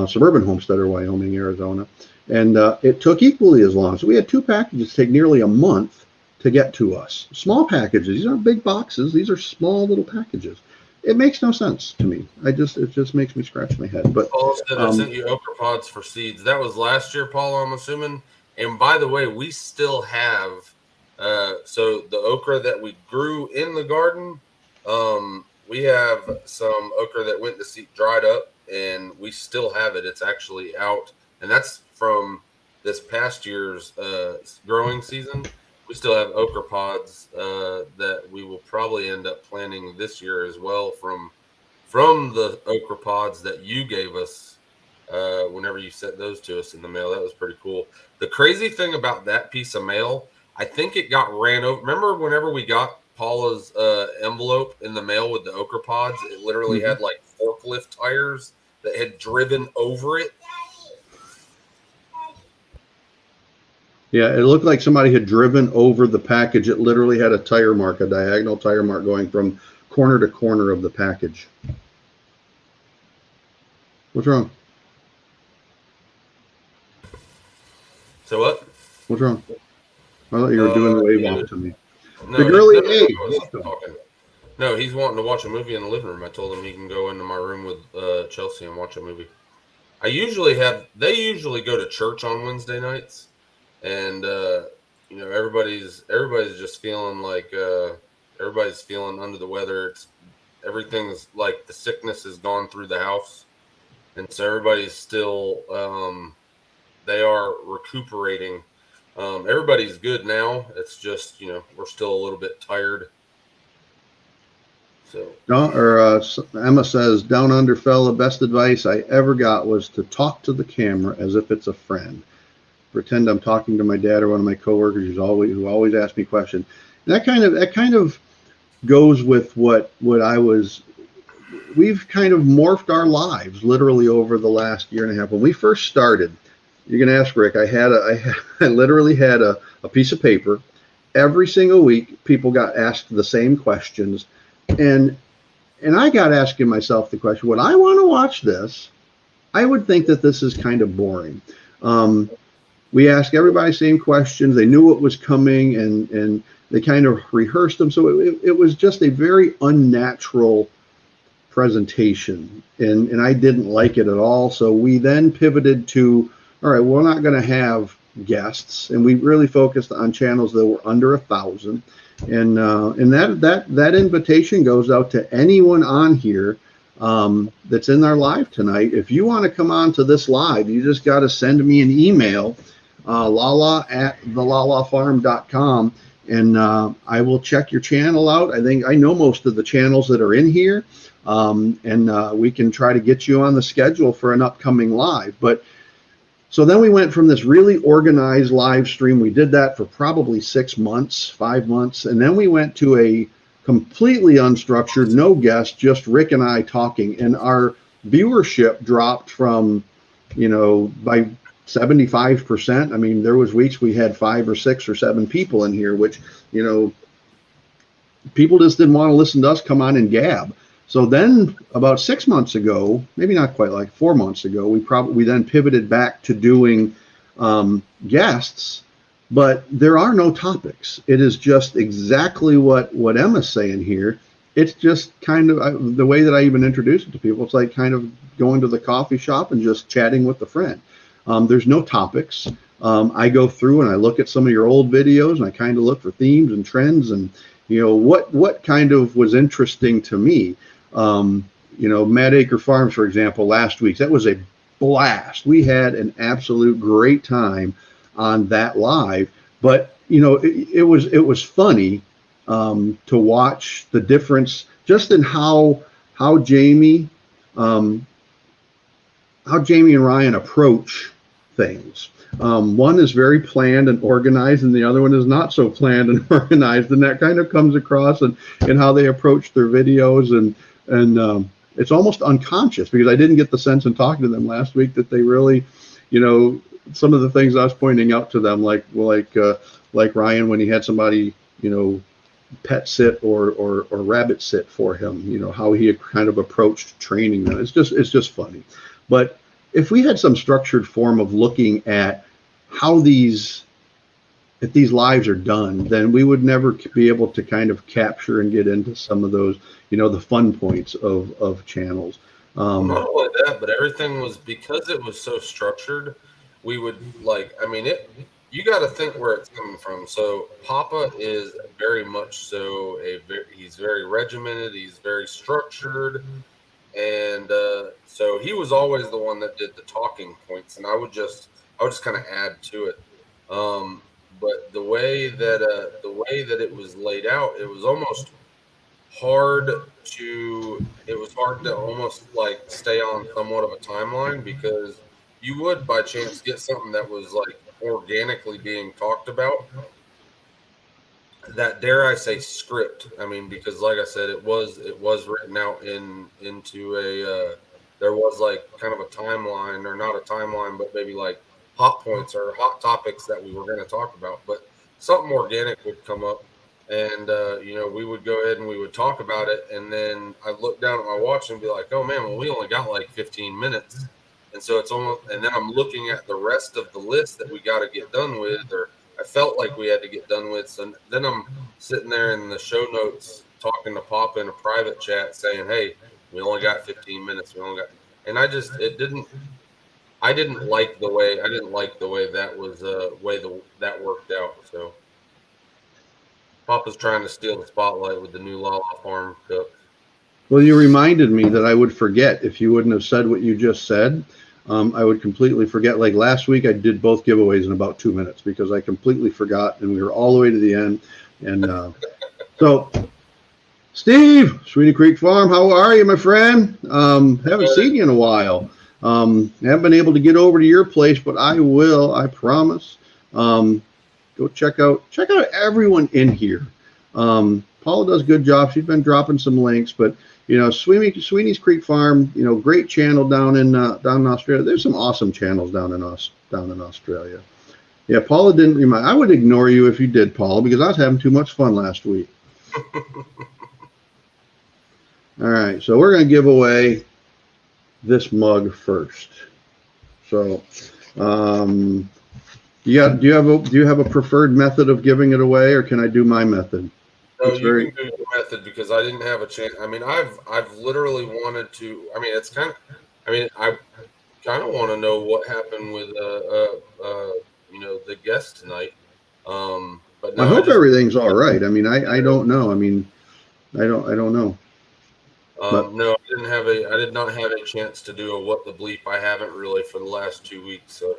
Suburban Homesteader, Wyoming, Arizona. And it took equally as long. So we had 2 packages take nearly a month to get to us. Small packages. These aren't big boxes. These are small little packages. It makes no sense to me. It just makes me scratch my head. But Paul said I sent you okra pods for seeds. That was last year, Paul, I'm assuming. And by the way, we still have so the okra that we grew in the garden. We have some okra that went to seed, dried up, and we still have it. It's actually out, and that's from this past year's growing season. We still have okra pods that we will probably end up planting this year as well from the okra pods that you gave us whenever you sent those to us in the mail. That was pretty cool. The crazy thing about that piece of mail, I think it got ran over. Remember whenever we got Paula's envelope in the mail with the ochre pods, it literally had like forklift tires that had driven over it. Yeah, it looked like somebody had driven over the package. It literally had a tire mark, a diagonal tire mark going from corner to corner of the package. What's wrong? So what? What's wrong? I thought you were doing the wave off to me. No, The girly no, A. I was talking. No, he's wanting to watch a movie in the living room. I told him he can go into my room with Chelsea and watch a movie. They usually go to church on Wednesday nights, and everybody's just feeling like everybody's feeling under the weather. Everything's like the sickness has gone through the house, and so everybody's still they are recuperating. Everybody's good now. It's just we're still a little bit tired. So Emma says, down under fella, best advice I ever got was to talk to the camera as if it's a friend. Pretend I'm talking to my dad or one of my coworkers who always ask me questions. And that kind of goes with what I was. We've kind of morphed our lives literally over the last year and a half. When we first started, you can ask Rick. I literally had a piece of paper. Every single week, people got asked the same questions. And I got asking myself the question, would I want to watch this? I would think that this is kind of boring. We asked everybody the same questions. They knew what was coming, and they kind of rehearsed them. So it was just a very unnatural presentation, and I didn't like it at all. So we then pivoted to, all right, we're not going to have guests, and we really focused on channels that were under 1,000. And that invitation goes out to anyone on here that's in our live tonight. If you want to come on to this live, you just got to send me an email, lala@thelalafarm.com, and I will check your channel out. I think I know most of the channels that are in here, and we can try to get you on the schedule for an upcoming live. But so then we went from this really organized live stream. We did that for probably 5 months. And then we went to a completely unstructured, no guests, just Rick and I talking. And our viewership dropped from, by 75%. I mean, there was weeks we had 5 or 6 or 7 people in here, which, people just didn't want to listen to us come on and gab. So then about 6 months ago, maybe not quite, like 4 months ago, we then pivoted back to doing guests, but there are no topics. It is just exactly what Emma's saying here. It's just kind of the way that I even introduce it to people. It's like kind of going to the coffee shop and just chatting with a friend. There's no topics. I go through and I look at some of your old videos and I kind of look for themes and trends and, what kind of was interesting to me. Mad Acre Farms, for example, last week, that was a blast. We had an absolute great time on that live, but it was funny to watch the difference just in how Jamie and Ryan approach things. One is very planned and organized, and the other one is not so planned and organized, and that kind of comes across in how they approach their videos, and it's almost unconscious, because I didn't get the sense in talking to them last week that they really, some of the things I was pointing out to them, like Ryan when he had somebody, pet sit or rabbit sit for him, how he had kind of approached training them. It's just funny. But if we had some structured form of looking at how these lives are done, then we would never be able to kind of capture and get into some of those, the fun points of channels. Not only that, but everything was, because it was so structured, we would you got to think where it's coming from. So Papa is very much so he's very regimented, he's very structured, and so he was always the one that did the talking points, and I would just kind of add to it. But the way that it was laid out, it was almost hard to almost like stay on somewhat of a timeline, because you would by chance get something that was like organically being talked about, that, dare I say, script. I mean, because like I said, it was written out into a there was like kind of a timeline, or not a timeline, but maybe like hot points or hot topics that we were going to talk about. But something organic would come up, and we would go ahead and we would talk about it, and then I'd look down at my watch and be like, oh man, well, we only got like 15 minutes. And so it's almost, and then I'm looking at the rest of the list that we got to get done with, or I felt like we had to get done with. So then I'm sitting there in the show notes talking to Papa in a private chat saying, hey, we only got 15 minutes. And I didn't like the way that was, that worked out. So Papa's trying to steal the spotlight with the new Lala Farm Cup. Well, you reminded me that I would forget if you wouldn't have said what you just said. I would completely forget. Like last week, I did both giveaways in about 2 minutes because I completely forgot, and we were all the way to the end. And so, Steve, Sweetie Creek Farm, how are you, my friend? Haven't seen you in a while. Haven't been able to get over to your place, but I will. I promise. Go check out everyone in here. Paula does a good job. She's been dropping some links, but Sweeney's Creek Farm, great channel down in Australia. There's some awesome channels down in Australia. Yeah, Paula didn't remind. I would ignore you if you did, Paula, because I was having too much fun last week. All right, so we're going to give away this mug first. So, do you have a preferred method of giving it away, or can I do my method? No, you can do the method, because I didn't have a chance. I mean, I've literally wanted to. I mean, I kind of want to know what happened with the guest tonight. But no, I hope everything's all right. I mean, I don't know. I mean, I don't know. No, I did not have a chance to do a what the bleep. I haven't really for the last 2 weeks. So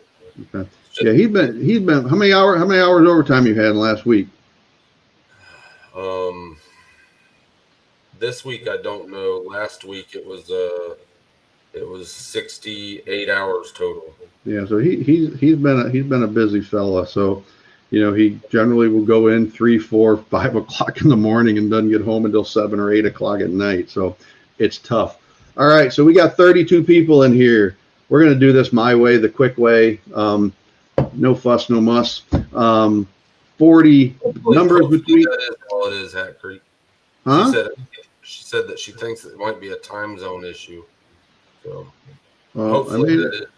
okay. Yeah, he's been. How many hours overtime you had in last week? This week I don't know. Last week it was 68 hours total. Yeah, so he's been a busy fella. So, he generally will go in 3, 4, 5 o'clock in the morning and doesn't get home until 7 or 8 o'clock at night. So it's tough. All right, so we got 32 people in here. We're gonna do this my way, the quick way. No fuss, no muss. 40 numbers between. That is all it is, Hat Creek. Huh? She said that she thinks it might be a time zone issue. So Well, hopefully that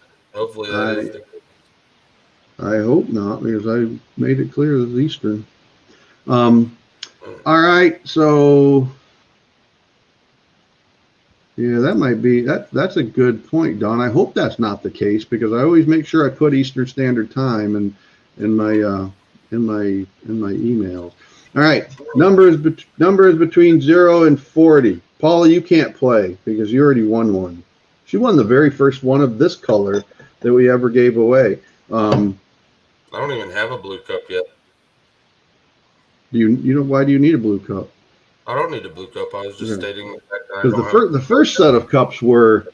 is. I hope not, because I made it clear that it's Eastern. All right, so yeah, that might be that's a good point, Don. I hope that's not the case, because I always make sure I put Eastern Standard Time in my emails. All right, numbers between 0 and 40. Paula, you can't play because you already won one. She won the very first one of this color that we ever gave away. I don't even have a blue cup yet. Why do you need a blue cup? I don't need a blue cup. I was just stating the fact that I Because don't the first set of cups were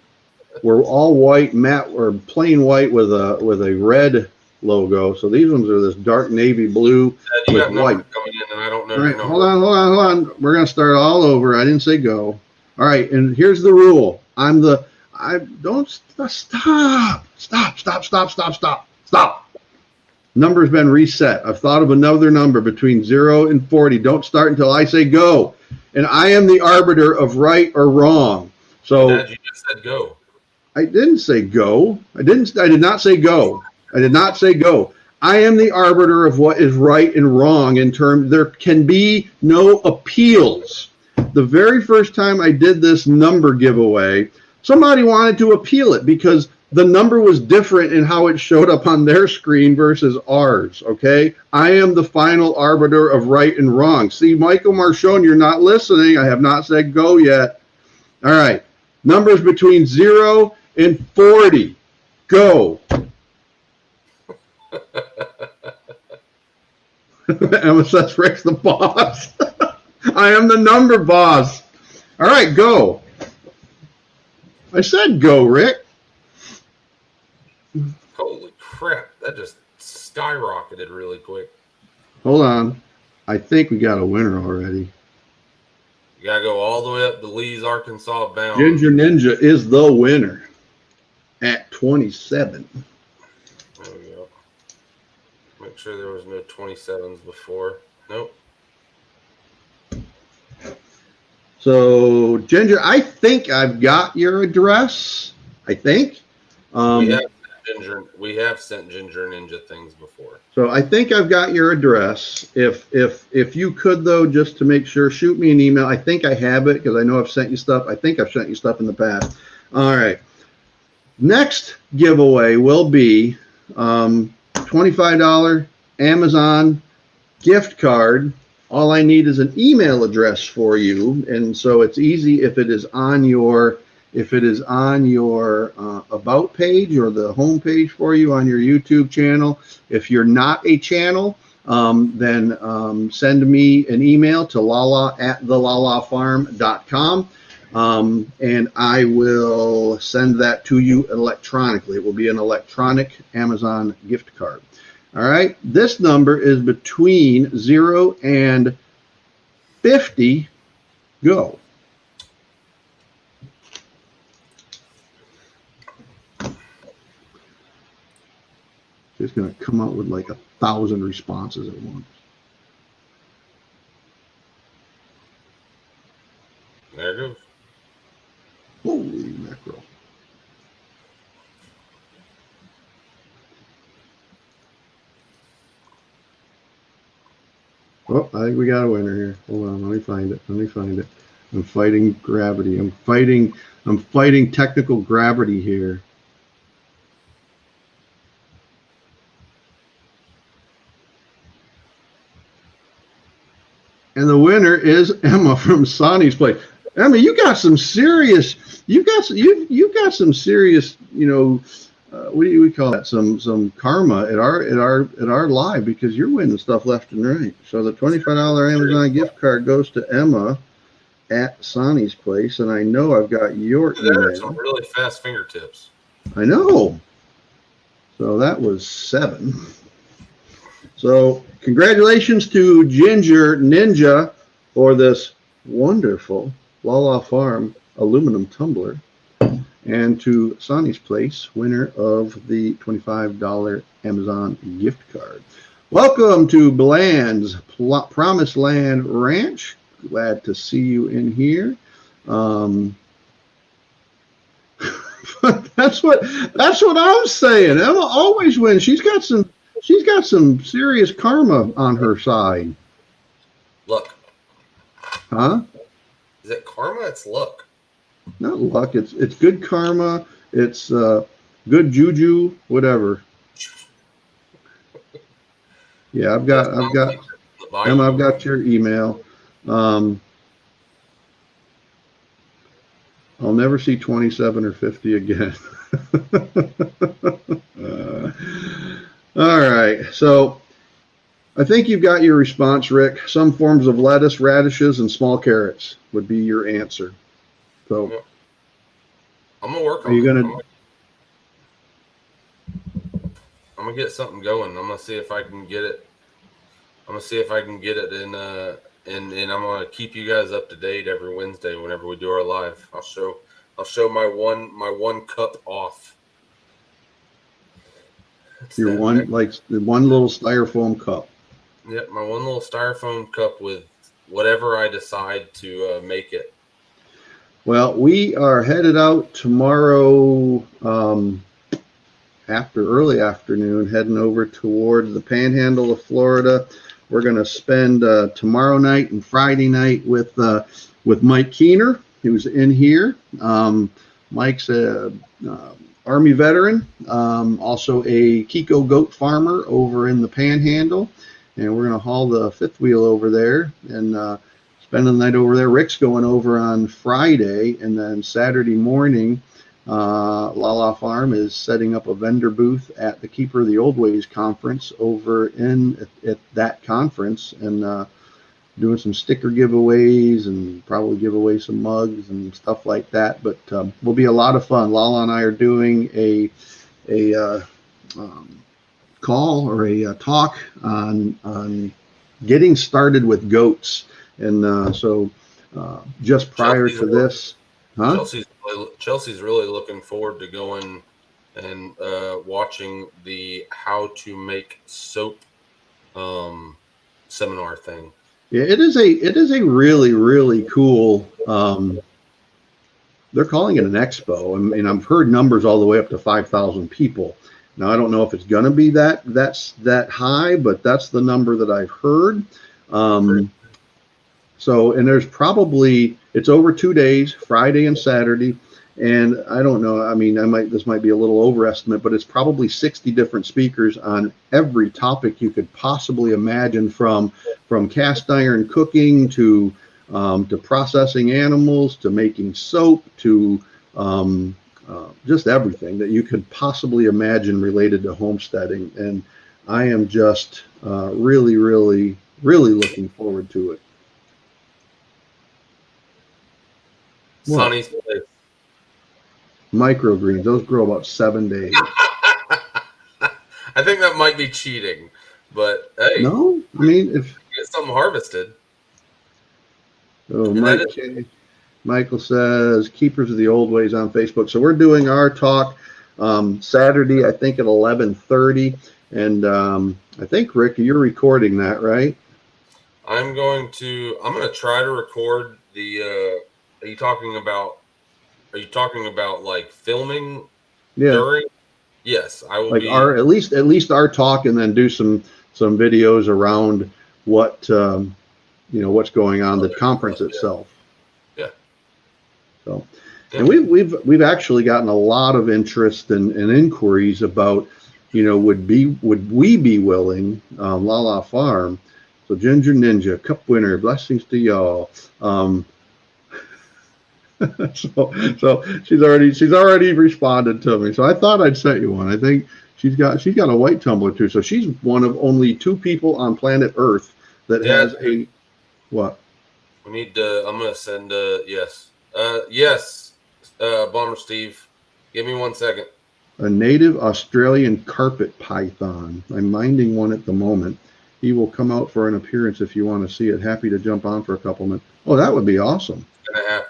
all white, matte or plain white with a red logo. So these ones are this dark navy blue with white. Coming in, and I don't know. All right, hold on. We're gonna start all over. I didn't say go. All right, and here's the rule. Stop. Number's been reset. I've thought of another number between 0 and 40. Don't start until I say go. And I am the arbiter of right or wrong. So Dad, you just said go. I didn't say go. I did not say go. I did not say go. I am the arbiter of what is right and wrong in terms. There can be no appeals. The very first time I did this number giveaway, somebody wanted to appeal it because the number was different in how it showed up on their screen versus ours, okay? I am the final arbiter of right and wrong. See, Michael Marchone, you're not listening. I have not said go yet. All right. Numbers between 0 and 40. Go. MSS Rick's the boss. I am the number boss. All right, go. I said go, Rick. Holy crap! That just skyrocketed really quick. Hold on. I think we got a winner already. You gotta go all the way up to Lee's, Arkansas bound. Ginger Ninja is the winner at 27. There we go. Make sure there was no 27s before. Nope. So, Ginger, I think I've got your address. I think. We have sent Ginger Ninja things before. So I think I've got your address. If you could, though, just to make sure, shoot me an email. I think I have it because I know I've sent you stuff. I think I've sent you stuff in the past. All right. Next giveaway will be $25 Amazon gift card. All I need is an email address for you, and so it's easy if it is on your about page or the home page for you on your YouTube channel. If you're not a channel, then send me an email to lala@thelalafarm.com, and I will send that to you electronically. It will be an electronic Amazon gift card. All right. This number is between 0 and 50. Go. It's going to come out with like 1,000 responses at once. There it goes. Holy mackerel. Oh, I think we got a winner here. Hold on, let me find it. I'm fighting gravity. I'm fighting technical gravity here. And the winner is Emma from Sonny's Place. Emma, you got some serious, you got some serious, what do we call that? Some karma at our live, because you're winning stuff left and right. So the $25 Amazon gift card goes to Emma at Sonny's Place, and I know I've got your email. There's some really fast fingertips. I know. So that was 7. So congratulations to Ginger Ninja for this wonderful Lala Farm aluminum tumbler, and to Sonny's Place, winner of the $25 Amazon gift card. Welcome to Bland's Promised Land Ranch. Glad to see you in here. That's what I'm saying. Emma always wins. She's got some serious karma on her side. Luck. Huh? Is it karma? It's luck. Not luck. It's good karma. It's good juju. Whatever. Yeah, I've got Emma. I've got your email. I'll never see 27 or 50 again. All right. So I think you've got your response, Rick. Some forms of lettuce, radishes, and small carrots would be your answer. So I'm gonna work on. Are you gonna? I'm gonna get something going. I'm gonna see if I can get it. I'm gonna see if I can get it in. And I'm gonna keep you guys up to date every Wednesday whenever we do our live. I'll show my one cup off. Your one, like the one little styrofoam cup. Yep, my one little styrofoam cup with whatever I decide to make it. Well, we are headed out tomorrow after early afternoon, heading over toward the Panhandle of Florida. We're going to spend tomorrow night and Friday night with Mike Keener, who's in here. Mike's a Army veteran, also a Kiko goat farmer over in the Panhandle, and we're going to haul the fifth wheel over there and spend the night over there. Rick's going over on Friday, and then Saturday morning, Lala Farm is setting up a vendor booth at the Keeper of the Old Ways conference over at that conference, and doing some sticker giveaways and probably give away some mugs and stuff like that. But will be a lot of fun. Lala and I are doing a call or a talk on getting started with goats. And so just prior to this, huh? Chelsea's really looking forward to going and watching the how to make soap seminar thing. Yeah, it is a really, really cool. They're calling it an expo, and I've heard numbers all the way up to 5,000 people. Now I don't know if it's going to be that high, but that's the number that I've heard. So, and there's probably, it's over 2 days, Friday and Saturday. And I don't know, I mean, this might be a little overestimate, but it's probably 60 different speakers on every topic you could possibly imagine, from cast iron cooking to processing animals, to making soap, to just everything that you could possibly imagine related to homesteading. And I am just really, really, really looking forward to it. Sunny. Microgreens, those grow about 7 days. I think that might be cheating, but hey, No, I mean, if get something harvested. Oh, Michael says keepers of the old ways on Facebook. So we're doing our talk Saturday, I think at 11:30, and I think Rick, you're recording that, right? I'm going to try to record the. Are you talking about like filming? Yeah. During? Yes, I will. Like be at least our talk, and then do some videos around what what's going on, the conference itself. Yeah. So, and we've actually gotten a lot of interest and inquiries about, would we be willing, Lala Farm. So Ginger Ninja, Cup winner, blessings to y'all. So she's already responded to me. So I thought I'd sent you one. I think she's got a white tumbler too. So she's one of only 2 people on planet Earth that has a what? We need to. I'm gonna send. Yes. Yes. Bomber Steve, give me 1 second. A native Australian carpet python. I'm minding one at the moment. He will come out for an appearance if you want to see it. Happy to jump on for a couple minutes. Oh, that would be awesome.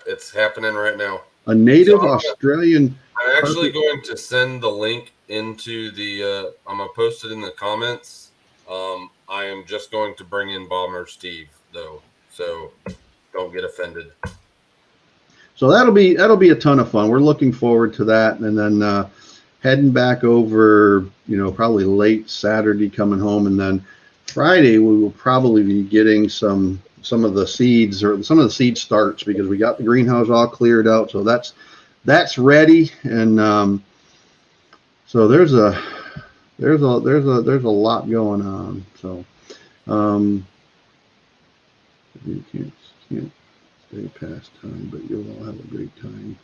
It's happening right now. A native Australian. I'm actually going to send the link into the. I'm gonna post it in the comments. I am just going to bring in Bomber Steve though, so don't get offended. So that'll be a ton of fun. We're looking forward to that, and then heading back over, probably late Saturday, coming home, and then Friday we will probably be getting some of the seeds, or some of the seed starts, because we got the greenhouse all cleared out, so that's ready. And so there's a lot going on. So you can't stay past time, but you'll all have a great time.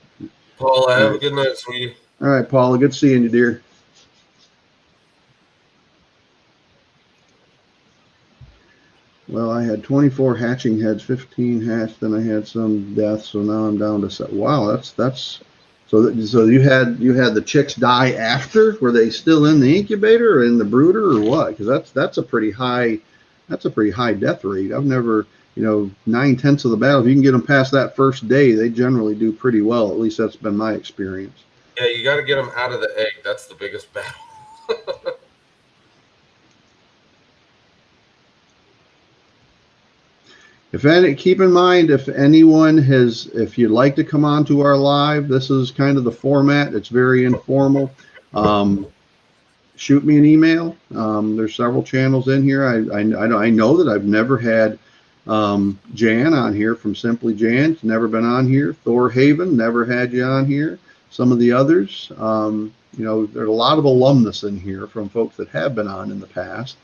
Paula, have a good night, sweetie. All right, Paula, good seeing you, dear. Well, I had 24 hatching heads, 15 hatched, then I had some deaths, so now I'm down to 7. Wow, that's so you had the chicks die after? Were they still in the incubator or in the brooder or what? Because that's a pretty high death rate. I've never, 9/10 of the battle, if you can get them past that first day, they generally do pretty well. At least that's been my experience. Yeah, you got to get them out of the egg. That's the biggest battle. Keep in mind, if you'd like to come on to our live, this is kind of the format. It's very informal. Shoot me an email. There's several channels in here. I know that I've never had Jan on here from Simply Jan. She's never been on here. Thor Haven, never had you on here. Some of the others, there's a lot of alumnus in here from folks that have been on in the past.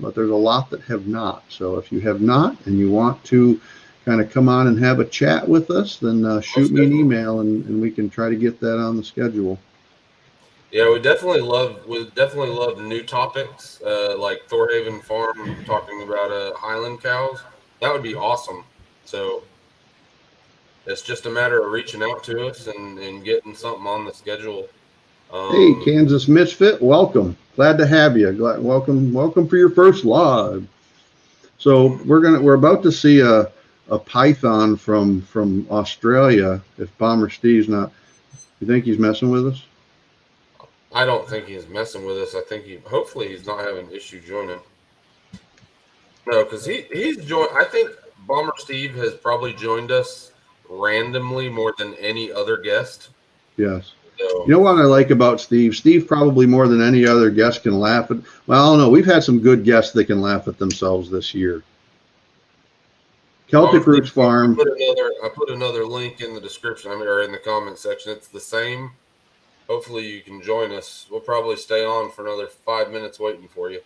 But there's a lot that have not. So if you have not and you want to kind of come on and have a chat with us, then shoot me an email and we can try to get that on the schedule. Yeah, we definitely love new topics, like Thorhaven Farm talking about Highland cows. That would be awesome. So it's just a matter of reaching out to us and getting something on the schedule. Hey, Um, Kansas Misfit, welcome. Glad to have you. Welcome for your first live. So we're about to see a python from Australia. If Bomber Steve's not, you think he's messing with us? I don't think he's messing with us. I think hopefully he's not having issue joining. No, because he's joined. I think Bomber Steve has probably joined us randomly more than any other guest. Yes. So You know what I like about Steve? Steve probably more than any other guest can laugh at. Well, I don't know. We've had some good guests that can laugh at themselves this year. Bomber Celtic Steve, Roots Farm. I put another link in the description. I mean, or in the comment section. It's the same. Hopefully you can join us. We'll probably stay on for another 5 minutes waiting for you.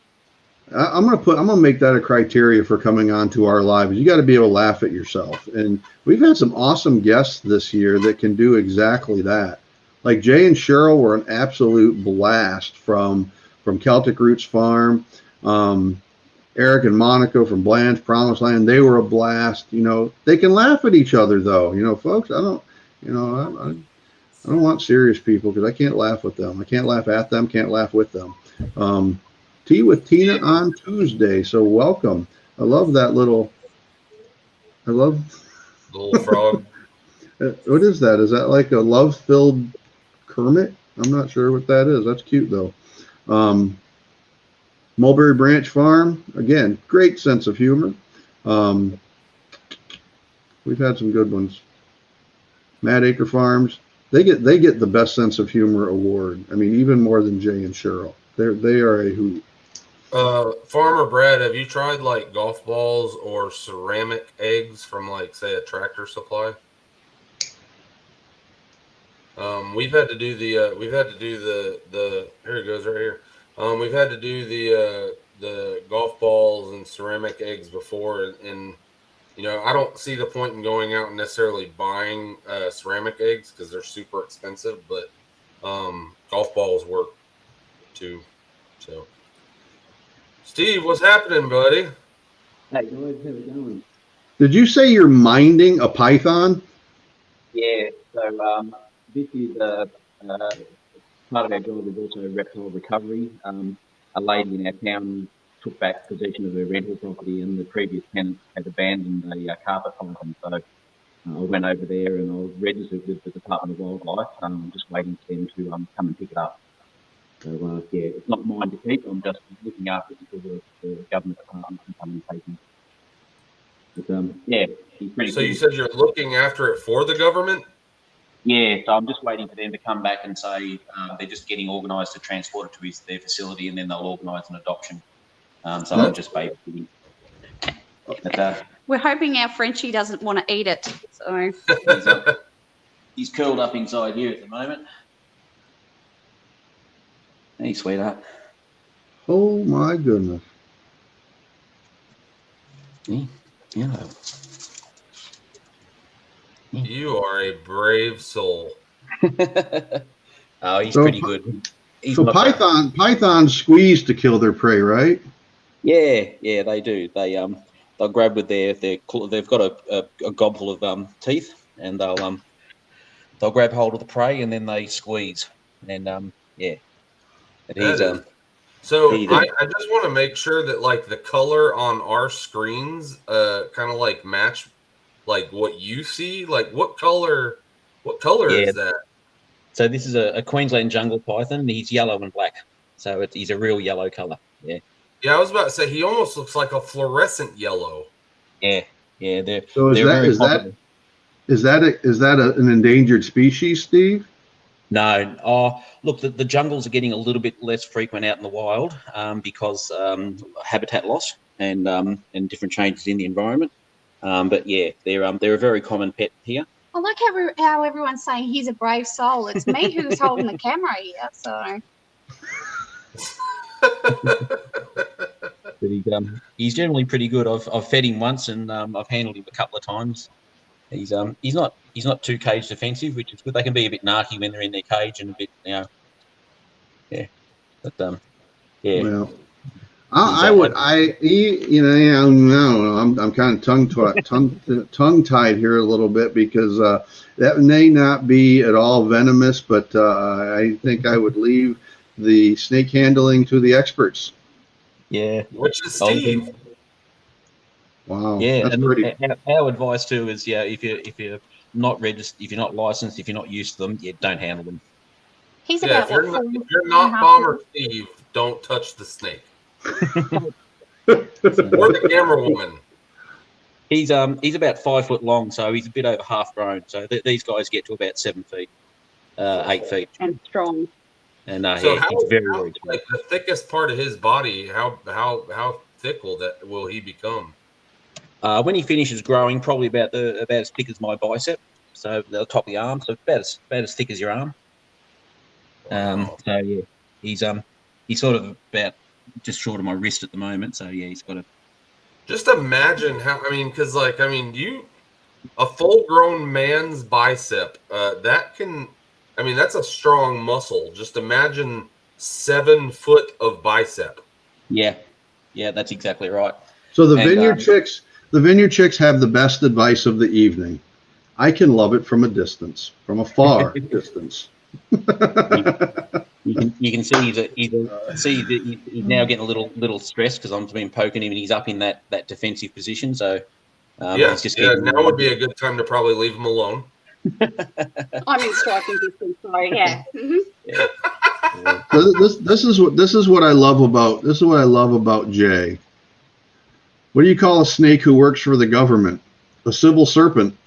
I'm gonna make that a criteria for coming on to our live. You got to be able to laugh at yourself, and we've had some awesome guests this year that can do exactly that. Like Jay and Cheryl were an absolute blast from Celtic Roots Farm. Eric and Monaco from Bland's Promised Land, they were a blast. You know, they can laugh at each other though. You know, folks, I don't want serious people because I can't laugh with them. I can't laugh at them. Can't laugh with them. Tea with Tina on Tuesday. So welcome. I love that little. I love. Little frog. What is that? Is that like a love-filled Kermit? I'm not sure what that is. That's cute though. Mulberry Branch Farm, again, great sense of humor. We've had some good ones. Mad Acre Farms, they get the best sense of humor award. I mean, even more than Jay and Cheryl. They are a hoot. Farmer Brad, have you tried like golf balls or ceramic eggs from like say a Tractor Supply? We've had to do the here it goes right here. We've had to do the golf balls and ceramic eggs before, and you know I don't see the point in going out and necessarily buying ceramic eggs because they're super expensive, but golf balls work too. So, Steve, what's happening, buddy? Hey guys, how's it going? Did you say you're minding a python? Yeah, so this is part of our job is also reptile recovery. A lady in our town took back possession of her rental property, and the previous tenant had abandoned a carpet python. So I went over there and I was registered with the Department of Wildlife. I'm just waiting for them to come and pick it up. So yeah, it's not mine to keep. I'm just looking after it because the government department can come and take it. But yeah, he's pretty. So cool. you said you're looking after it for the government? Yeah, so I'm just waiting for them to come back and say they're just getting organised to transport it to their facility, and then they'll organise an adoption. So I'm just babysitting. But, we're hoping our Frenchie doesn't want to eat it. So he's curled up inside you at the moment. Hey, sweetheart. Oh my goodness. Yeah. You are a brave soul. Oh, he's pretty good. He's So not pythons squeeze to kill their prey, right? Yeah, they do. They'll grab with they've got a gobful of teeth, and they'll grab hold of the prey, and then they squeeze. And yeah. And he's So I just want to make sure that like the color on our screens kind of like match like what you see. Like what color is that? So this is a Queensland jungle python. He's yellow and black. So he's a real yellow color. Yeah. Yeah, I was about to say he almost looks like a fluorescent yellow. Yeah. So is that an endangered species, Steve? No. Oh, look, the jungles are getting a little bit less frequent out in the wild because habitat loss and different changes in the environment. But yeah, they're a very common pet here. I like how everyone's saying he's a brave soul. It's me who's holding the camera here. So But he's generally pretty good. I've fed him once, and I've handled him a couple of times. He's not too cage defensive, which is good. They can be a bit narky when they're in their cage and a bit But yeah. Well, you know, I don't know. I'm kind of tongue tied here a little bit because that may not be at all venomous, but I think I would leave the snake handling to the experts. Yeah. Which is Steve. Wow, Yeah, that's and pretty. our advice too is if you're not registered, if you're not licensed, if you're not used to them, don't handle them. He's Yeah, about what, if you're four and a not half Bomber years? Steve, don't touch the snake. So, Or the camera woman. he's about 5 foot long, so he's a bit over half grown. So these guys get to about 7 feet, 8 feet, And strong. and So he's very very strong. like the thickest part of his body, how thick will he become? When he finishes growing, probably about as thick as my bicep, so the top of the arm, so about as thick as your arm. So yeah, he's sort of about just short of my wrist at the moment. So yeah, he's got a. Just imagine because a full-grown man's bicep, that's a strong muscle. Just imagine 7 foot of bicep. Yeah, that's exactly right. So the Vineyard Chicks have the best advice of the evening. I can love it from a distance, from a far distance. You can see he's now getting a little stressed because I'm been poking him and he's up in that defensive position. So he's just now would be a good time to probably leave him alone. I'm in striking distance, so yeah. This is what I love about Jay. What do you call a snake who works for the government? A civil serpent.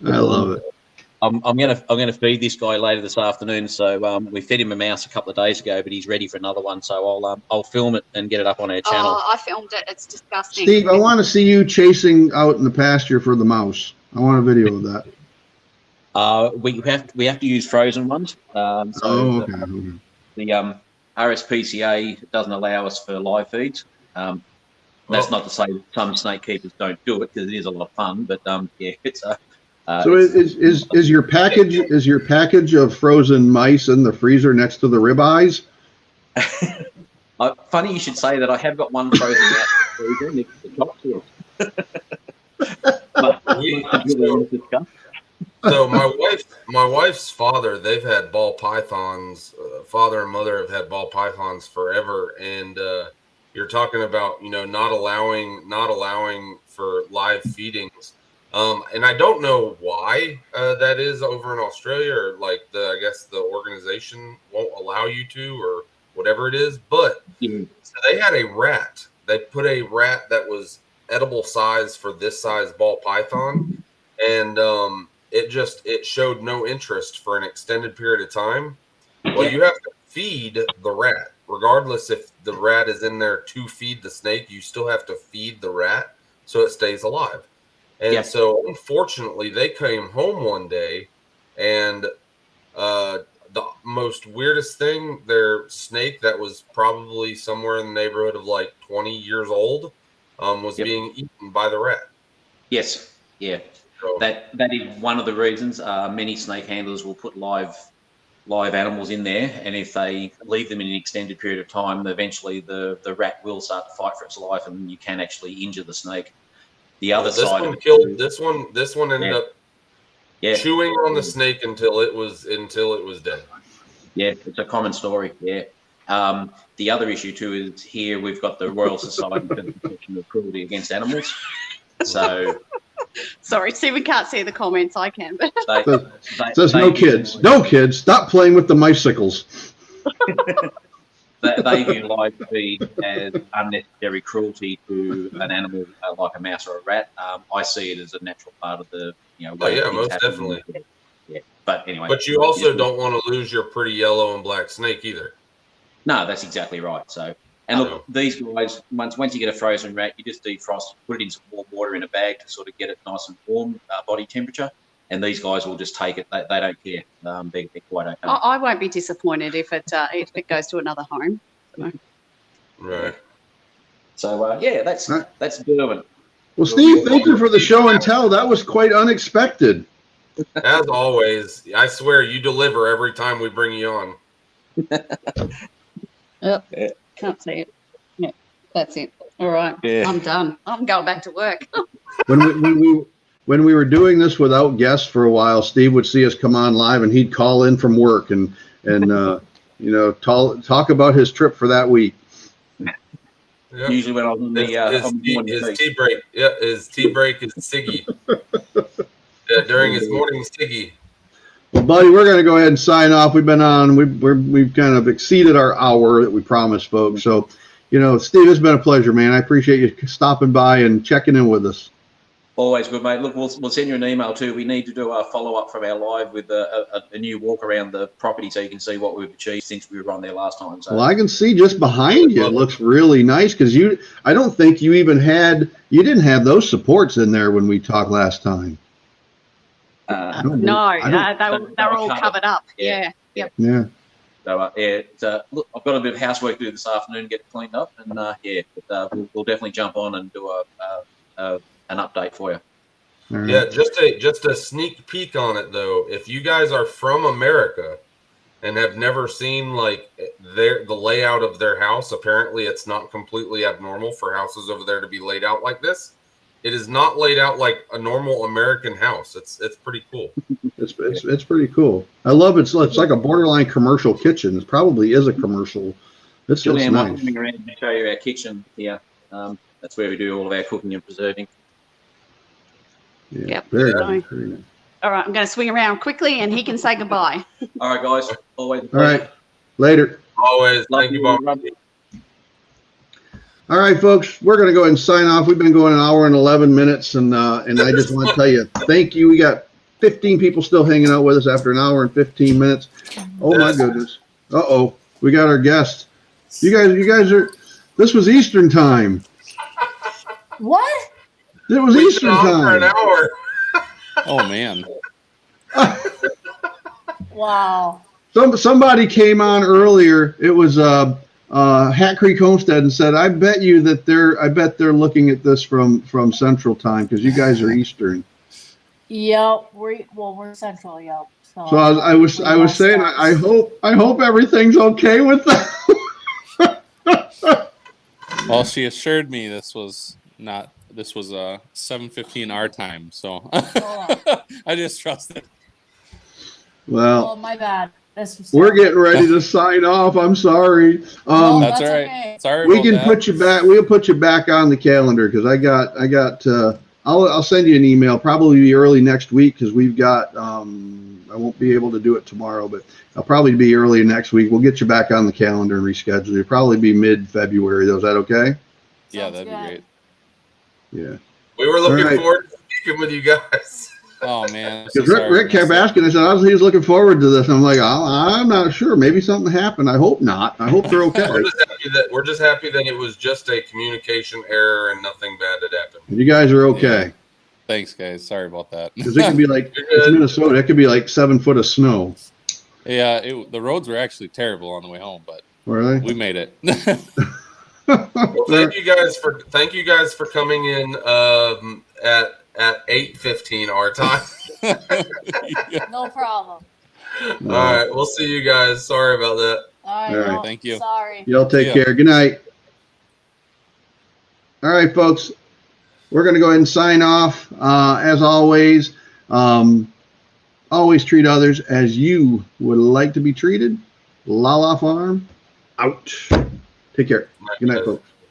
I love it. I'm gonna feed this guy later this afternoon. So we fed him a mouse a couple of days ago, but he's ready for another one. So I'll film it and get it up on our channel. Oh, I filmed it. It's disgusting. Steve, I want to see you chasing out in the pasture for the mouse. I want a video of that. We have to use frozen ones. Okay. The RSPCA doesn't allow us for live feeds. That's not to say that some snake keepers don't do it because it is a lot of fun. But it's so is your package of frozen mice in the freezer next to the ribeyes? Funny you should say that. I have got one frozen out in the freezer next to the chops. So my wife's father, they've had ball pythons. Father and mother have had ball pythons forever, and you're talking about not allowing for live feedings. And I don't know why that is over in Australia, or I guess the organization won't allow you to, or whatever it is. But so they had a rat. They put a rat that was edible size for this size ball python, and it showed no interest for an extended period of time. Well, you have to feed the rat, regardless if the rat is in there to feed the snake. You still have to feed the rat so it stays alive. And so, unfortunately, they came home one day, and the most weirdest thing, their snake that was probably somewhere in the neighborhood of 20 years old was being eaten by the rat. Yes, yeah. So, that is one of the reasons many snake handlers will put live animals in there, and if they leave them in an extended period of time, eventually the rat will start to fight for its life, and you can actually injure the snake. The other side of it killed this one ended up chewing on the snake until it was dead. Yeah, it's a common story. Yeah. The other issue too is here we've got the Royal Society for the Protection of Cruelty Against Animals. So sorry, Stephen can't see the comments. I can, but says no kids, stop playing with the bicycles. They view live feed as unnecessary cruelty to an animal like a mouse or a rat. I see it as a natural part of the most definitely. Yeah, but anyway. But you also don't want to lose your pretty yellow and black snake either. No, that's exactly right. So, and look, these guys, once you get a frozen rat, you just defrost, put it in some warm water in a bag to sort of get it nice and warm, body temperature. And these guys will just take it. They don't care. They're quite okay. I won't be disappointed if it goes to another home. So. Right. So that's Derwent. Well, Steve, thank you for the show and tell. That was quite unexpected. As always, I swear you deliver every time we bring you on. Yep. Can't see it. Yeah, that's it. All right. Yeah. I'm done. I'm going back to work. When we were doing this without guests for a while, Steve would see us come on live, and he'd call in from work and talk about his trip for that week. Yep. Usually when I was on His tea break. Yeah, his tea break is Siggy. During his morning Siggy. Well, buddy, we're going to go ahead and sign off. We've been on. We've kind of exceeded our hour that we promised, folks. So, Steve, it's been a pleasure, man. I appreciate you stopping by and checking in with us. Always good, mate. Look, we'll send you an email too. We need to do a follow-up from our live with a new walk around the property so you can see what we've achieved since we were on there last time. So. Well, I can see just behind you. It looks really nice because I don't think you didn't have those supports in there when we talked last time. No, they were all covered up. Yeah. Yep. Yeah. So, look, I've got a bit of housework to do this afternoon, get it cleaned up, and we'll definitely jump on and do an update for you. Right. Yeah, just a sneak peek on it though. If you guys are from America and have never seen like the layout of their house, apparently it's not completely abnormal for houses over there to be laid out like this. It is not laid out like a normal American house. It's pretty cool. It's pretty cool. I love it. It's like a borderline commercial kitchen. It probably is a commercial. It's nice. I'm coming around to show you our kitchen here. That's where we do all of our cooking and preserving. Yeah, Yep. very nice. Very nice. All right, I'm going to swing around quickly, and he can say goodbye. All right, guys. Always. All right. Later. Always. Love Thank you, you, Bob. All right, folks, we're going to go ahead and sign off. We've been going an hour and 11 minutes, and I just want to tell you, thank you. We got 15 people still hanging out with us after an hour and 15 minutes. Oh, my goodness. Uh-oh. We got our guest. You guys are, this was Eastern time. What? It was We've Eastern been on for time. an hour. Oh man. Wow. Somebody came on earlier. It was Hat Creek Homestead and said, I bet they're looking at this from Central Time because you guys are Eastern. Yep. We're central. Yep. So I was saying I hope everything's okay with that. Well, she assured me this was 7:15 our time, so I just trusted. Well, my bad. We're getting ready to sign off. I'm sorry. That's all right. Okay. Sorry We about can that. put you back. We'll put you back on the calendar because I got. I'll send you an email. Probably early next week because we've got. I won't be able to do it tomorrow, but I'll probably be early next week. We'll get you back on the calendar and reschedule. It'll probably be mid-February though. Is that okay? Yeah, Sounds that'd be good. great. Yeah. We were looking All right. forward to speaking with you guys. Oh man. I'm so Because sorry Rick for kept messing up. asking. I said he was looking forward to this. And I'm like, I'm not sure. Maybe something happened. I hope not. I hope they're okay. We're just happy that it was just a communication error and nothing bad had happened. You guys are okay. Thanks, guys. Sorry about that. Because it can be like You're it's good. Minnesota. It could be like 7 foot of snow. Yeah, the roads were actually terrible on the way home, but Were they? we made it. Well, thank you guys for coming in at 8:15 our time. No problem. All right, we'll see you guys. Sorry about that. All right. All right. no, Thank you. Sorry. Y'all take Yeah. care. Good night. All right, folks. We're going to go ahead and sign off. As always, always treat others as you would like to be treated. Lala Farm, out. Take care. Good night, folks.